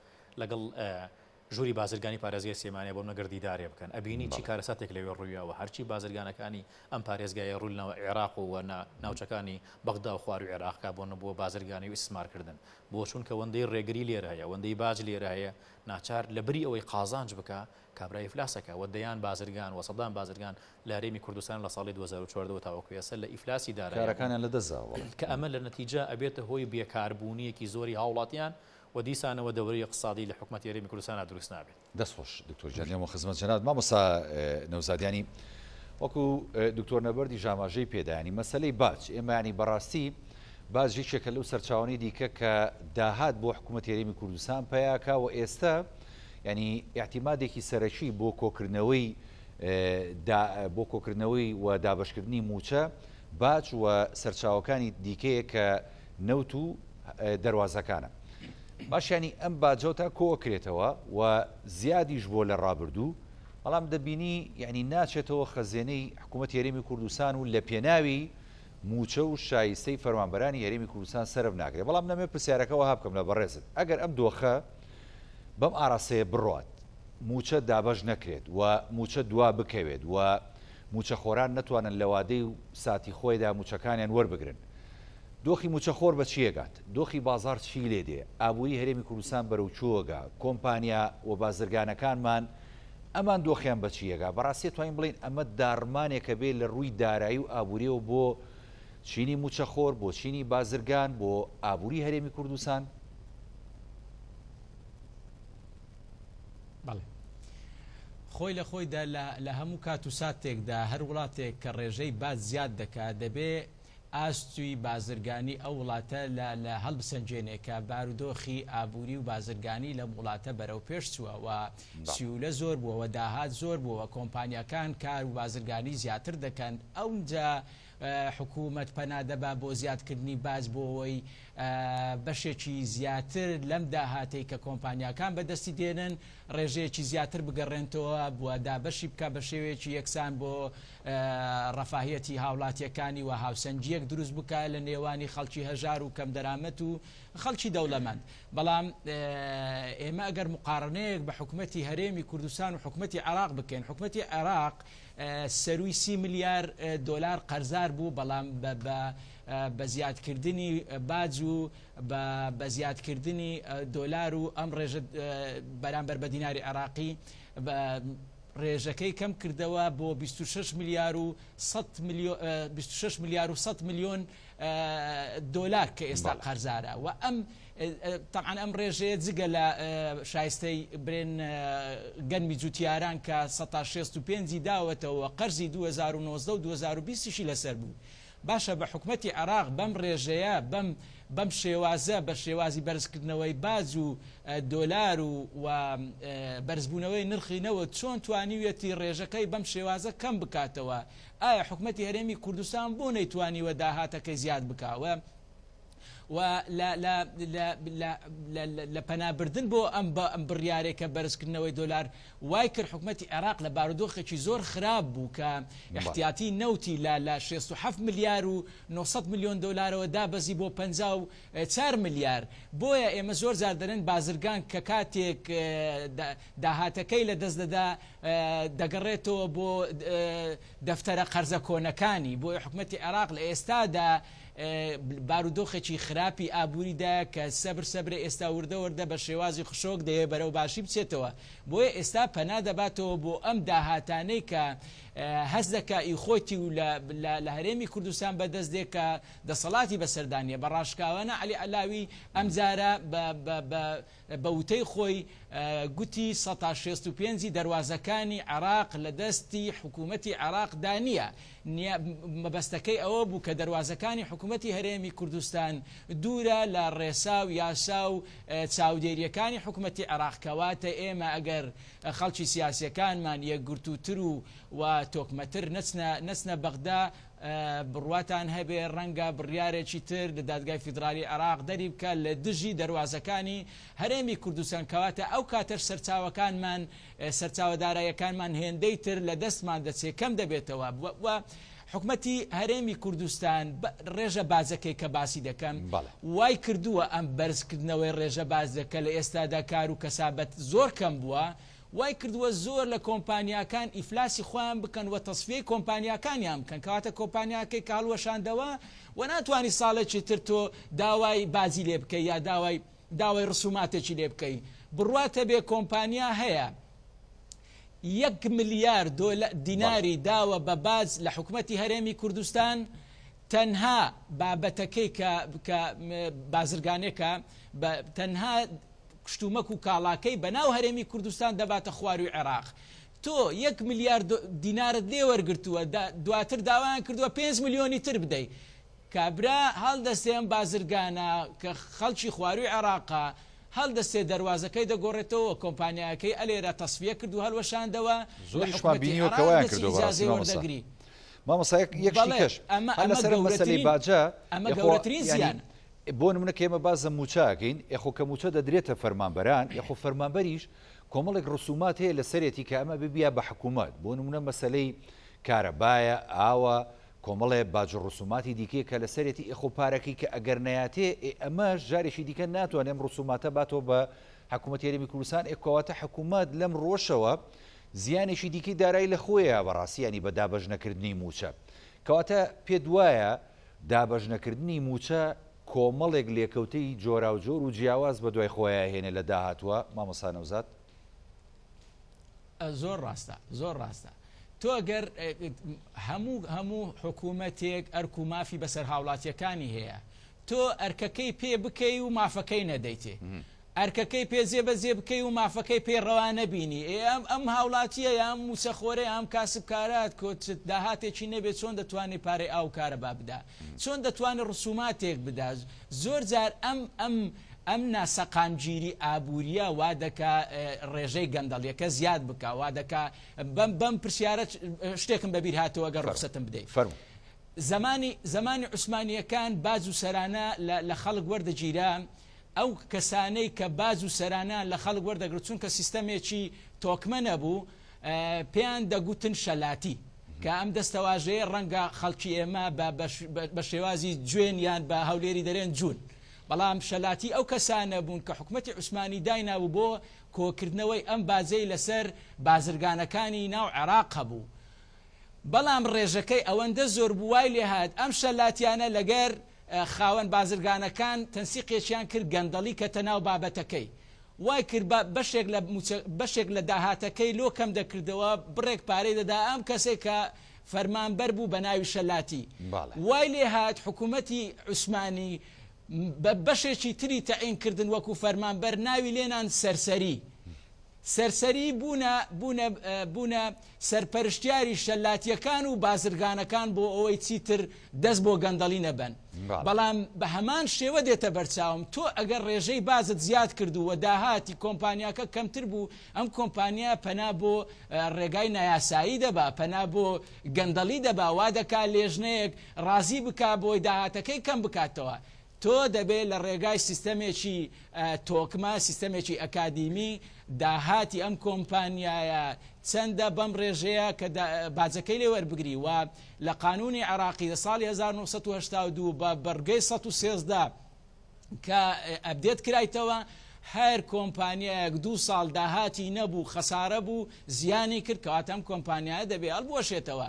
لەگەڵ ژووری بازرگانی پارێزگای سێمانە بۆ نەگەردیدارێ بکەن ئەبینی چی کارەساتێک لەوێ ڕوویەوە هەرچی بازرگانەکانی ئەم پارێزگایە ڕوونەوە عێراق و ناوچەکانی بەغدا و خوار و عێراقا بۆ بازرگانی و ئیسمارکردن بۆ چونکە وەندەی ڕێگری لێرە هەیە وەندەی باج لێرە هەیە ناچار لە بری ئەوەی قازانج بکە کابرای ئیفلاسەکە وەدەیان بازرگان و سەدان بازرگان لە هەرێمی کوردستان لە ساڵی 2014 تاوەکو ێستا لە ئیفلاسی دارە کارەکانیان لەدەستداوە کە ئەمە لە نەتیجە ئەبێتە هۆی بێکاربوونیەکی زۆری هاوڵاتیان و دیسانەوە دەوری اقتصادی لە حکومەتی هەرێمی کوردستان دروست نابێت دەستخۆش دکتۆر جانیەوە خزمەت جەناب مامۆستا نەوزادیانی وەکو دکتۆر نەبەردی ژاماژەی پێدایانی مەسلەی باج ئێمە ینی بەڕاستی باج هیچێکە لەو سەرچاوانی دیکە کە داهات بۆ حکومەتی هەرێمی کوردستان پەیاکە و ئێستا ینی احتیمادێکی سەرەکی بۆ کۆکردنەوەی و دابەشکردنی موچە باج و سەرچاوەکانی دیکەیە کە نەوت و دەواازەکانە باشیانی ئەم باجەوتا کۆکرێتەوە و زیادیش بۆ لە ڕابردوو بەڵام دەبینی یعنی ناچێتەوە خەزێنەی حکوومەت هەرێمی کوردستان و لە پێناوی موچە و شایستەی فەرمانبەرانی هەرێمی کوردستان سەرف ناگرێت بەڵام نەمێ پرسیارەکەەوە هابکەم لە بەڕێزت ئەگەر ئەم دۆخە بەم ئاراسەیە بڕات موچە دابەش نەکرێت و موچە دوا بکەوێت و موچە خۆران نەتوانن لە وادەی و ساتی خۆیدا موچەکانیان وەربگرن دۆخی موچەخۆر بە چیەگات دۆخی بازار چی لێ دێ ئابووری هەرێمی کوردستان بەرەو چووەگا کۆمپانیا و بازرگانەکانمان ئەمان دۆخیان بە چیەگا بەڕاستی توانین بڵین ئەمە دارمانێکە بێ لە ڕووی دارایی و ئابووریەوە بۆ چینی موچەخۆر بۆ چینی بازرگان بۆ ئابووری هەرێمی کوردستان بەڵێ خۆی لە خۆیدا لە هەموو کات و ساتێکدا هەر وڵاتێک کە ڕێژەی باز زیاد دەکات دەبێ ئاستوی بازرگانی ئەو وڵاتە لە هەڵبسەنجێنێکە بارودۆخی ئابووری و بازرگانی لە وڵاتە بەرەو پێش چووە و سیولە زۆر بووەوە داهات زۆر بووەوە کۆمپانیەکان کار و بازرگانی زیاتر دەکەن ئەوجا حکوومەت پەنادەبا بۆ زیادکردنی باز بۆ ئەوەی بەشێکی زیاتر لەم داهاتەی کە کۆمپانیاکان بەدەستی دێنن ڕێژەیەکی زیاتر بگەڕێنتەوە بووەدا بەشی بکە بە شێوەیەکی یەکسان بۆ ڕەفاهەتی هاوڵاتیەکانی و هاوسەنجیەک دروست بکە لە نێوانی خەڵکی هەژار و کەم دەرامەت و خەڵکی دەوڵەمەند. بەڵام ئێمە ئەگەر مقارنەیەک بە حکوومەتی هەرێمی کوردستان و حکوومەتی عێراق بکەین، حکوومەتی عێراق سەروی 30 ملیار دلار قەرزار بوو، بەڵام بە زیادکردنی باج و بە زیادکردنی دۆلار و ئەم ڕێژە بەرامبەر بە دیناری عێراقی ڕێژەکەی کەم کردەوە بۆ 26 ملیار و 100 میلیۆن دۆلار کە ئێستا قەرزارە و طبعا ئەم ڕێژەیە جگە لە شایستەی برێن گەنمی جوتیاران کە 165 داوەتەوە قەرزی 2019 و 2020شی لەسەر بوو. باشە بە حکوومەتی عێراق بەم ڕێژەیە بەم شێوازە بە شێوازی بەرزکردنەوەی باج و دۆلار و بەرزبوونەوەی نرخینەوە چۆن توانیوێتی ڕێژەکەی بەم شێوازە کەم بکاتەوە؟ ئایا حکوومەتی هەرێمی کوردستان بۆ نەیتوانیوە داهاتەکەی زیاد بکاوە؟ و لە پەنابردن بۆ ئەم بڕیارێکە بەرزکردنەوەی دۆلار وای کرد حکوومەتی عێراق لە بارودۆخێکی زۆر خراپ بوو کە احتیاتی نەوتی لە 67 ملیار و 900 میلیۆن دلارەوە دابەزی بۆ 54 ملیار. بۆیە ئێمە زۆر زار دەرێن بازرگان کە کاتێک داهاتەکەی لە دەست دەدا دەگەڕێتەوە بۆ دەفتەرە قەرزە کۆنەکانی. بۆیە حکوومەتی عێراق لە ئێستادا بارودۆخێکی خراپی ئابووریدا کە سەبرە ئێستا وردە بە شێوازی خشۆک دەیە بەرەو باشی بچێتەوە. بۆیە ئێستا پەنا دەباتەوە بۆ ئەم داهاتانەی کە هەز دەکا ئیخۆتی و لە هەرێمی کوردستان بەدەست دێ کە دەسەڵاتی بەسەردانیە. بە ڕاشکاوانە عەلی عەلاوی ئەم جارە بە وتەی خۆی گوتی 165 دەواازەکانی عێراق لە دەستی حکوومەتی عێراق دانیە. مەبەستەکەی ئەوە بوو کە دەواازەکانی حکوومەتی هەرێمی کوردستان دوورە لە ڕێسا و یاسا و چاودێریەکانی حکوومەتی عێراق. کەواتە ئێمە ئەگەر خەڵکی سیاسیەکانمان یەکگرتووتر و تۆکمەتر نەچنە بەغدا بڕواتان هەبێ ڕەنگە بڕیارێکی تر لە دادگای فیدرالی عێراق دەری بکە لە دژی دەواازەکانی هەرێمی کوردستان. کەواتە ئەو کاتەر سەرچاوەکانمان سەرچاوەدارایەکانمان هێندەی تر لە دەستمان دەچێت کەم دەبێتەوە. حکوومەتی هەرێمی کوردستان ڕێژە بازەکەی کە باسی دەکەم وای کردووە ئەم بەرزکردنەوەی ڕێژە بازەکە لە ئێستادا کار و کەسابەت زۆر کەم بووە، وای کردووە زۆر لە کۆمپانیاکان ئیفلاسی خۆیان بکەن و تەسفیەی کۆمپانیاکانیان بکەن. کەواتە کۆمپانیاکەی کاڵوەشاندەوە و ناتوانانی ساڵێکی تر تۆ داوای بازی لێ بکەی یا داوای ڕسوماتێکی لێ بکەی. بڕواتە بێ کۆمپانیا هەیە 1 ملیار دیناری داوە بە باز لە حکوومەتی هەرێمی کوردستان، تەنها بابەتەکەی کە بازرگانێکە تەنها کشتومەک و کاڵاکەی بەناو هەرێمی کوردستان دەباتە خواروی عێراق. تۆ 1 ملیار دینارت لێ وەرگرتووە، دواتر داوایان کردووە 5 میلیۆنی تر بدەی. کابرا هەڵدەستێن بازرگانە کە خەڵکی خواروی عێراقا هەڵدەستێ دەواازەکەی دەگۆڕێتەوە کۆمپانیاکەی ئەلێرە تەسفیە کرد و هەڵوەشاندەوە زۆریشمان بینیوەکەوایان کردووە. مامۆستا یەکشتیکەش لەسەر مەسەلەی باجە ئەمە گەورەترین زیان. بۆ نمونە کە ئێمە باز لە موچاکەین، ئێخۆ کە موچە دەدرێتە فەرمانبەران، یەخۆ فەرمانبەریش کۆمەڵێک ڕسومات هەیە لەسەرێتی کە ئەمە ببیە بە حکوومەت. بۆ نمونە مەسەلەی کارەبایە، ئاوە، کۆمەڵێ باج ڕسوماتی دیکەیە کە لەسەرێتی ئێخۆ پارەکەی کە ئەگەر نەیاتێ ئەمەش جارێکی دیکە ناتوانێم ڕسوماتە باتەوە بە حکوومەتی هەرێمی کوردستان. ئێکەواتە حکوومەت لەم ڕۆژەوە زیانێکی دیکەی دارایی لە خۆیە بەڕاستیانی بە دابەژنەکردنی موچە. کەواتە پێ وایە دابەژنەکردنی موچە کۆمەڵێک لێکەوتەی جۆرا و جۆر و جیاواز بە دوای خۆیان هێنێ لە داهاتوە. مامۆستا نەوزاد زۆر ڕاستە، زۆر ڕاستە. تۆ ئەگەر هەموو حکوومەتێک ئەرک و مافی بەسەر هاوڵاتیەکانی هەیە، تۆ ئەرکەکەی پێ بکەی و مافەکەی نەدەیتێ، ئەرکەکەی پێ جێبەجێ بکەی و مافەکەی پێ ڕەوانە بینی. ئەم هاوڵاتیە یان موچەخۆرە ئەم کاسبکارات کۆچ داهاتێکی نەبێت چۆن دەتوانێت پارەی ئاو کارەبا بدا، چۆن دەتوانێت ڕسوماتێک بدا. زۆر جار ئەم ناسەقامگیری ئابووریە وا دەکا ڕێژەی گەندەڵیەکە زیاد بکە، وا دەکا بەم پرسیارە شتێکم بەبیر هاتەوە گە ڕوخسەتم بدەیت. زمانی عوسمانیەکان باز و سەرانە لە خەڵک وەردەگیرا ئەو کەسانەی کە باز و سەرانە لە خەڵک وەردەگرت چونکە سیستەمێکی تۆکمە نەبوو پێیان دەگوتن شەلاتی کە ئەم دەستەواژەیە ڕەنگە خەڵکی ئێمە بە شێوازی جوێن یان بە هەولێری دەرێن جوون بەڵام شەلاتی ئەو کەسانە بوون کە حکومەتی عوسمانی دایناوە بۆ کۆکردنەوەی ئەم بازەی لەسەر بازرگانەکانی ناو عێراق هەبوو بەڵام ڕێژەکەی ئەوەندە زۆر بووای لێ هات ئەم شەلاتیانە لەگەر خاوەن بازرگانەکان تەنسیقێکیان کرد گەندەڵی کە تەناو بابەتەکەی وای کرد بەشێک لە داهاتەکەی لۆ کەم دەکردەوە بڕێک پارەی دەدا ئەم کەسێک کە فەرمانبەر بوو بە ناوی شەلاتی وای لێ هات حکوومەتی عوسمانی بەشێکی تری تەعین کردن وەکو فەرمانبەر ناوی لێنان سەرسەری بوونە سەرپەرشتیاری شەلاتیەکان و بازرگانەکان بۆ ئەوەی چیتر دەست بۆ گەندەڵی نەبن بەڵام بە هەمان شێوە دێتە بەرچاوم تۆ ئەگەر ڕێژەی بازت زیاد کردو و داهاتی کۆمپانیاکە کەمتر بوو ئەم کۆمپانیا پەنا بۆ ڕێگای نایاسایی دەبا پەنا بۆ گەندەڵی دەبا وا دەکا لێژنەیەک ڕازی بکا بۆی داهاتەکەی کەم بکاتەوە تۆ دەبێت لە ڕێگای سیستەمێکی تۆکمە سیستەمێکی ئەکادیمی داهاتی ئەم کۆمپانیایە چەندە بەم ڕێژەیە کە باجەکەی لێ وەربگری و لە قانونی عراقی لە ساڵی 1982 بە بەرگەی 113 کە ئەبدێت کرایتەوە هەر کۆمپانیایەک 2 ساڵ داهاتی نەبوو خەسارە بوو زیانی کرد کەواتە ئەم کۆمپانیایە دەبێت هەڵبوەشێتەوە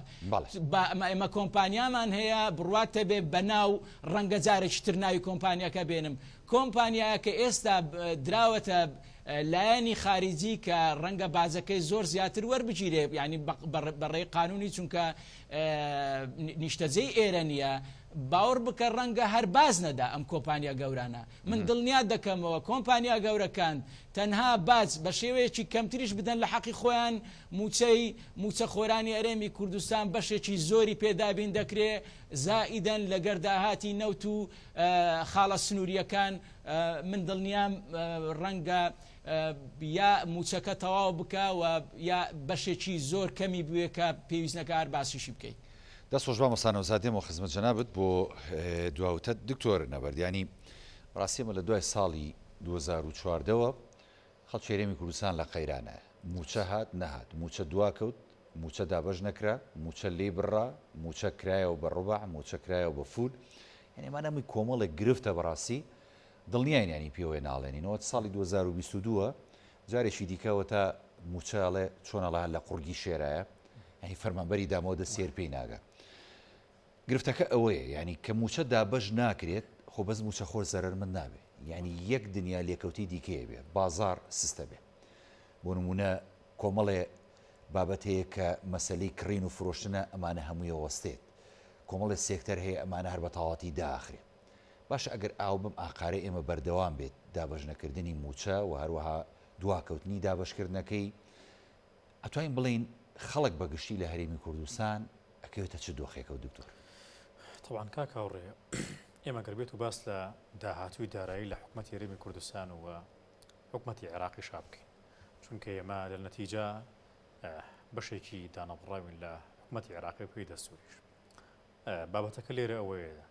ئێمە کۆمپانیامان هەیە بڕواتە بێ بەناو ڕەنگە جارێکی تر ناوی کۆمپانیەکە بێنم کۆمپانیایە کە ئێستا دراوەتە لایەنی خارجی کە ڕەنگە بازەکەی زۆر زیاتر وەربگیرێ ینی بەڕێی قانونی چونکە نیشتەجێی ئێرە نیە باوەڕ بکە ڕەنگە هەر باز نەدا ئەم کۆمپانیا گەورانە من دڵنیات دەکەمەوە کۆمپانیا گەورەکان تەنها باز بە شێوەیەکی کەمتریش بدەن لە حەقی خۆیان موچە خۆرانی هەرێمی کوردستان بەشێکی زۆری پێدابین دەکرێ زائیدەن لەگەر داهاتی نەوت و خاڵە سنووریەکان من دڵنیام ڕەنگە یا موچەکە تەواو بکە و یا بەشێکی زۆر کەمی بووێ کە پێویست نەکە هەر باسیشی بکەیت دەست خۆش بە مەسانەوزادێمەوە خزمەت جەنابەت بۆ دواوتە دکتۆر نەبەردیانی ڕاستیمە لە دوای ساڵی 2014ەوە خەڵکی هەرێمی کوردستان لە قەیرانە موچە هات نەهات موچە دواکەوت موچە دابەش نەکرا موچە لێ بڕا موچە کرایەوە بە ڕوبع موچە کرایەوە بە فول یعنی ئەمانەمی کۆمەڵێک گرفتە بەڕاستی دڵنیایانی پێوەی ناڵێنینەوە ساڵی 2022 جارێکی دیکەوە تا موچەڵێ چۆنەڵە لە قورگی شێرایە ینی فەرمانبەری دامەوە سێر پێی ناگە گرفتەکە ئەوەیە ینی کە موچە دابەش ناکرێت خۆ بەس موچە خۆر زەرەر من نابێ ینی یەک دنیا لێکەوتی دیکەیە بێ بازار سیستەمێ بۆ نمونە کۆمەڵێ بابەت هەیە کە مەسەلەی کڕین و فرۆشتنە ئەمانە هەمووی وەستێت کۆمەڵێ سێکتەر هەیە ئەمانە هەر بە تەواتی داخرێت باش ئەگەر ئاو بم ئاقارە ئێمە بەردەوام بێت دابەش نەکردنی موچە و هەروەها دواکەوتنی دابشکردنەکەی ئەتوانین بڵین خەڵک بەگشتی لە هەرێمی کوردستان ئەکەوێتە چ دۆخێکە و دکتۆر طبعاً کاکاوڕێ ئێمە گەربێت و باس لە داهاتووی دارایی لە حکوومەتی هەرێمی کوردستان و حکوومەتی عێراقی شا بکەین چونکە ئێمە لە نەتیجە بەشێکی دانەبڕاوین لە حکوومەتی عێراقی پێی دەستوریش بابەتەکە لێرە ئەوەیە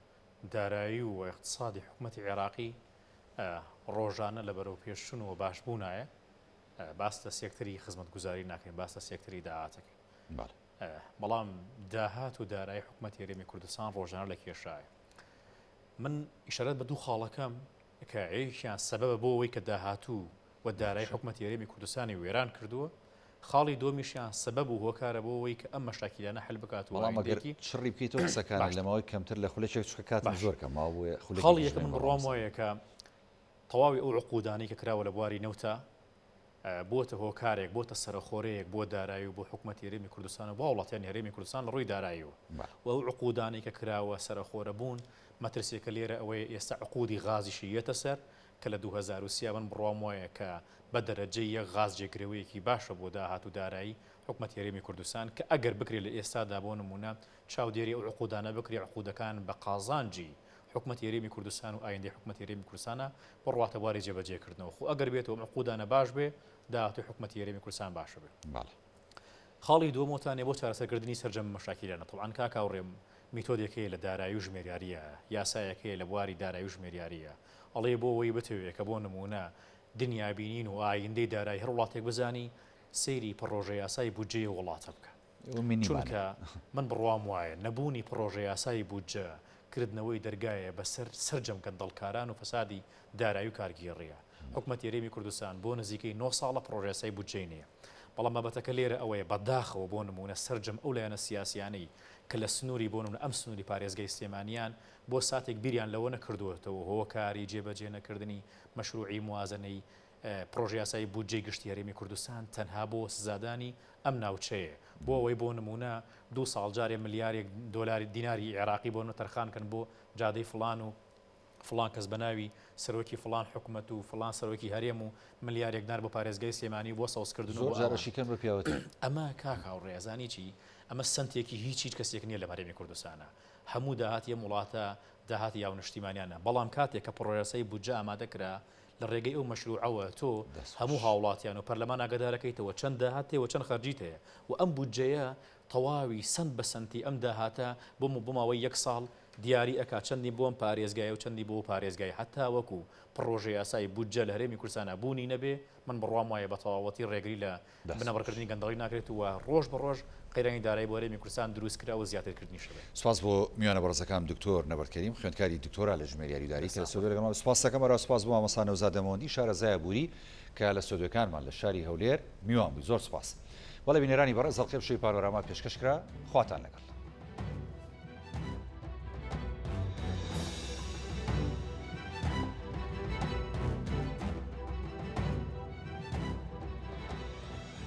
دارایی و اقتصادی حکوومەتی عێراقی ڕۆژانە لە بەرەو پێشچوون و باشبوونایە باس لە سێکتەری خزمەتگوزاری ناکەین باس لە سێکتەری داهاتەکەی بەڵام داهات و دارایی حکوومەتی هەرێمی کوردستان ڕۆژانە لە کێشایە من ئیشارەت بە دوو خاڵەکەم کە یەکیان سەبەبە بۆ ئەوەی کە داهاتوو و دارایی حکوومەتی هەرێمی کوردستانی وێران کردووە خاڵی دۆمیشیان سەبەب و هۆکارە بۆ ئەوەی کە ئەم مەشاکیلانە حل بکات و شڕی بکەیتەوە قسەکانە لەمەوەی کەمتر لە خولێکێک چکە کاتم زۆر کەماوە خاڵی یەکەم من بڕوام وایە کە تەواوی ئەو عقودانەی کە کراوە لە بواری نەوتە بۆتە هۆکارێک بۆتە سەرخۆرەیەک بۆ دارایی و بۆ حکوومەتی هەرێمی کوردستان و بۆ وڵاتیانی هەرێمی کوردستان لە ڕووی داراییەوە و ئەو عقودانەی کە کراوە سەرخۆرە بوون مەترسیەکە لێرە ئەوەیە ئێستا عقودی غازیشی یەتە سەر کە لە 2023 من بڕوام وایە کە بە دەرەجەی یەک غاز جێگرەوەیەکی باشە بۆ داهات و دارایی حکوومەتی هەرێمی کوردستان کە ئەگەر بکرێت لە ئێستادا بۆ نمونە چاودێری ئەو عقودانە بکری عقودەکان بە قازانجی حکوومەتی هەرێمی کوردستان و ئایندەی حکوومەتی هەرێمی کوردستانە بۆ ڕاتەباری جێبەجێکردنەوە خو ئەگەر بێتەوە عقودانە باش بێ داهاتوی حکوومەتی هەرێمی کوردستان باشە بێت خاڵی دووەمەتانێ بۆ چارەسەرکردنی سەررجەم مەشاکیلانە طبعاً کاکاوڕێم میتۆدێکەیە لە دارایی و ژمێریاریە یاسایەکەیە لە بواری دارایی و ژمێریاریە ئەڵێ بۆ ئەوەی بتەوێت کە بۆ نمونە دنیابینین و ئایندەی دارایی هەر وڵاتێک بزانی سەیری پڕۆژە یاسای بودجێ وڵاتە بکە چونکە من بڕوام وایە نەبوونی پڕۆژە یاسای بودجە کردنەوەی دەرگایە بەسەر سرجەم گەندەڵکاران و فەسادی دارایی و کارگیڕیە حکومەتی هەرێمی کوردستان بۆ نزیکەی 9 ساڵە پڕۆژە یاسای بودجەی نییە بەڵام بابەتەکە لێرە ئەوەیە بەداخەوە بۆ نمونە سرجەم ئەو لایەنە سیاسیانەی کە لە سنووری بۆ نمونە ئەم سنووری پارێزگای سلێمانیان بۆ ساتێک بیریان لەوە نەکردوێتەوە هۆکاری جێبەجێ نەکردنی مەشروعی موازنەی پڕۆژە یاسای بودجەی گشتی هەرێمی کوردستان تەنها بۆ سزادانی ئەم ناوچەیە بۆ ئەوەی بۆ نمونە 2 ساڵ جارێ ملیارێک دۆلاری دیناری عێراقی بۆ تەرخانکەن بۆ جادەی فڵان و فڵان کەس بەناوی سەرۆکی فڵان حکومەت و فڵان سەرۆکی هەرێم و ملیارێک دار بۆ پارێزگای سلێمانی بۆ سەوزکردن جارەشیکەن بە پیاوەتی ئەمە کاکاو ڕێزانی چی ئەمە سنتێکی هیچ کەسێک نییە لە هەرێمی کوردستانە هەموو داهاتی وڵاتە داهاتی یاو نیشتیمانیانە بەڵام کاتێک کە پڕۆژە یاسای بودجە ئامادەکرا لە ڕێگەی ئەو مەشروعەوە تۆ هەموو هاوڵاتیان و پەرلەمان ئاگادارەکەیتەوە چەند داهاتێ و چەند خەرجیت هەیە و ئەم بودجەیە تەواوی سند بە سنتی ئەم داهاتە بۆماوەی 1 ساڵ دیاری ئەکا چەندی بۆم پارێزگای و چەندی بۆ پارێزگای حتا وەکو پڕۆژە یاسای بودجە لە هەرێمی کوردستانە بوونی نەبێ من بڕوام وایە بە تەواوەتی ڕێگری لە بنەبڕکردنی گەندەڵی ناکرێت و ڕۆژ بە ڕۆژ قەیرانی دارایی بۆ هەرێمی کوردستان دروستکرا و زیاترکردنی شەبێت. سپاس بۆ میوانە بەڕێزەکەم دکتۆر نەبەردکەریم خوێندکاری دکتۆرا لە ژمێریاری داری کە لە سۆدۆرەکەمان سپاس دەکەم بەڕاستی سپاس بۆ مامۆستا نەوزاد دەمەوەندی شارەزای بووری کە لە سۆدۆکانمان لە شاری هەولێر میوان بووی زۆر سپاس. بەڵێ بینەرانی بەڕێز هەڵقەی شەوی پانۆراما پێشکەشکرا خواتان لەگەڵ.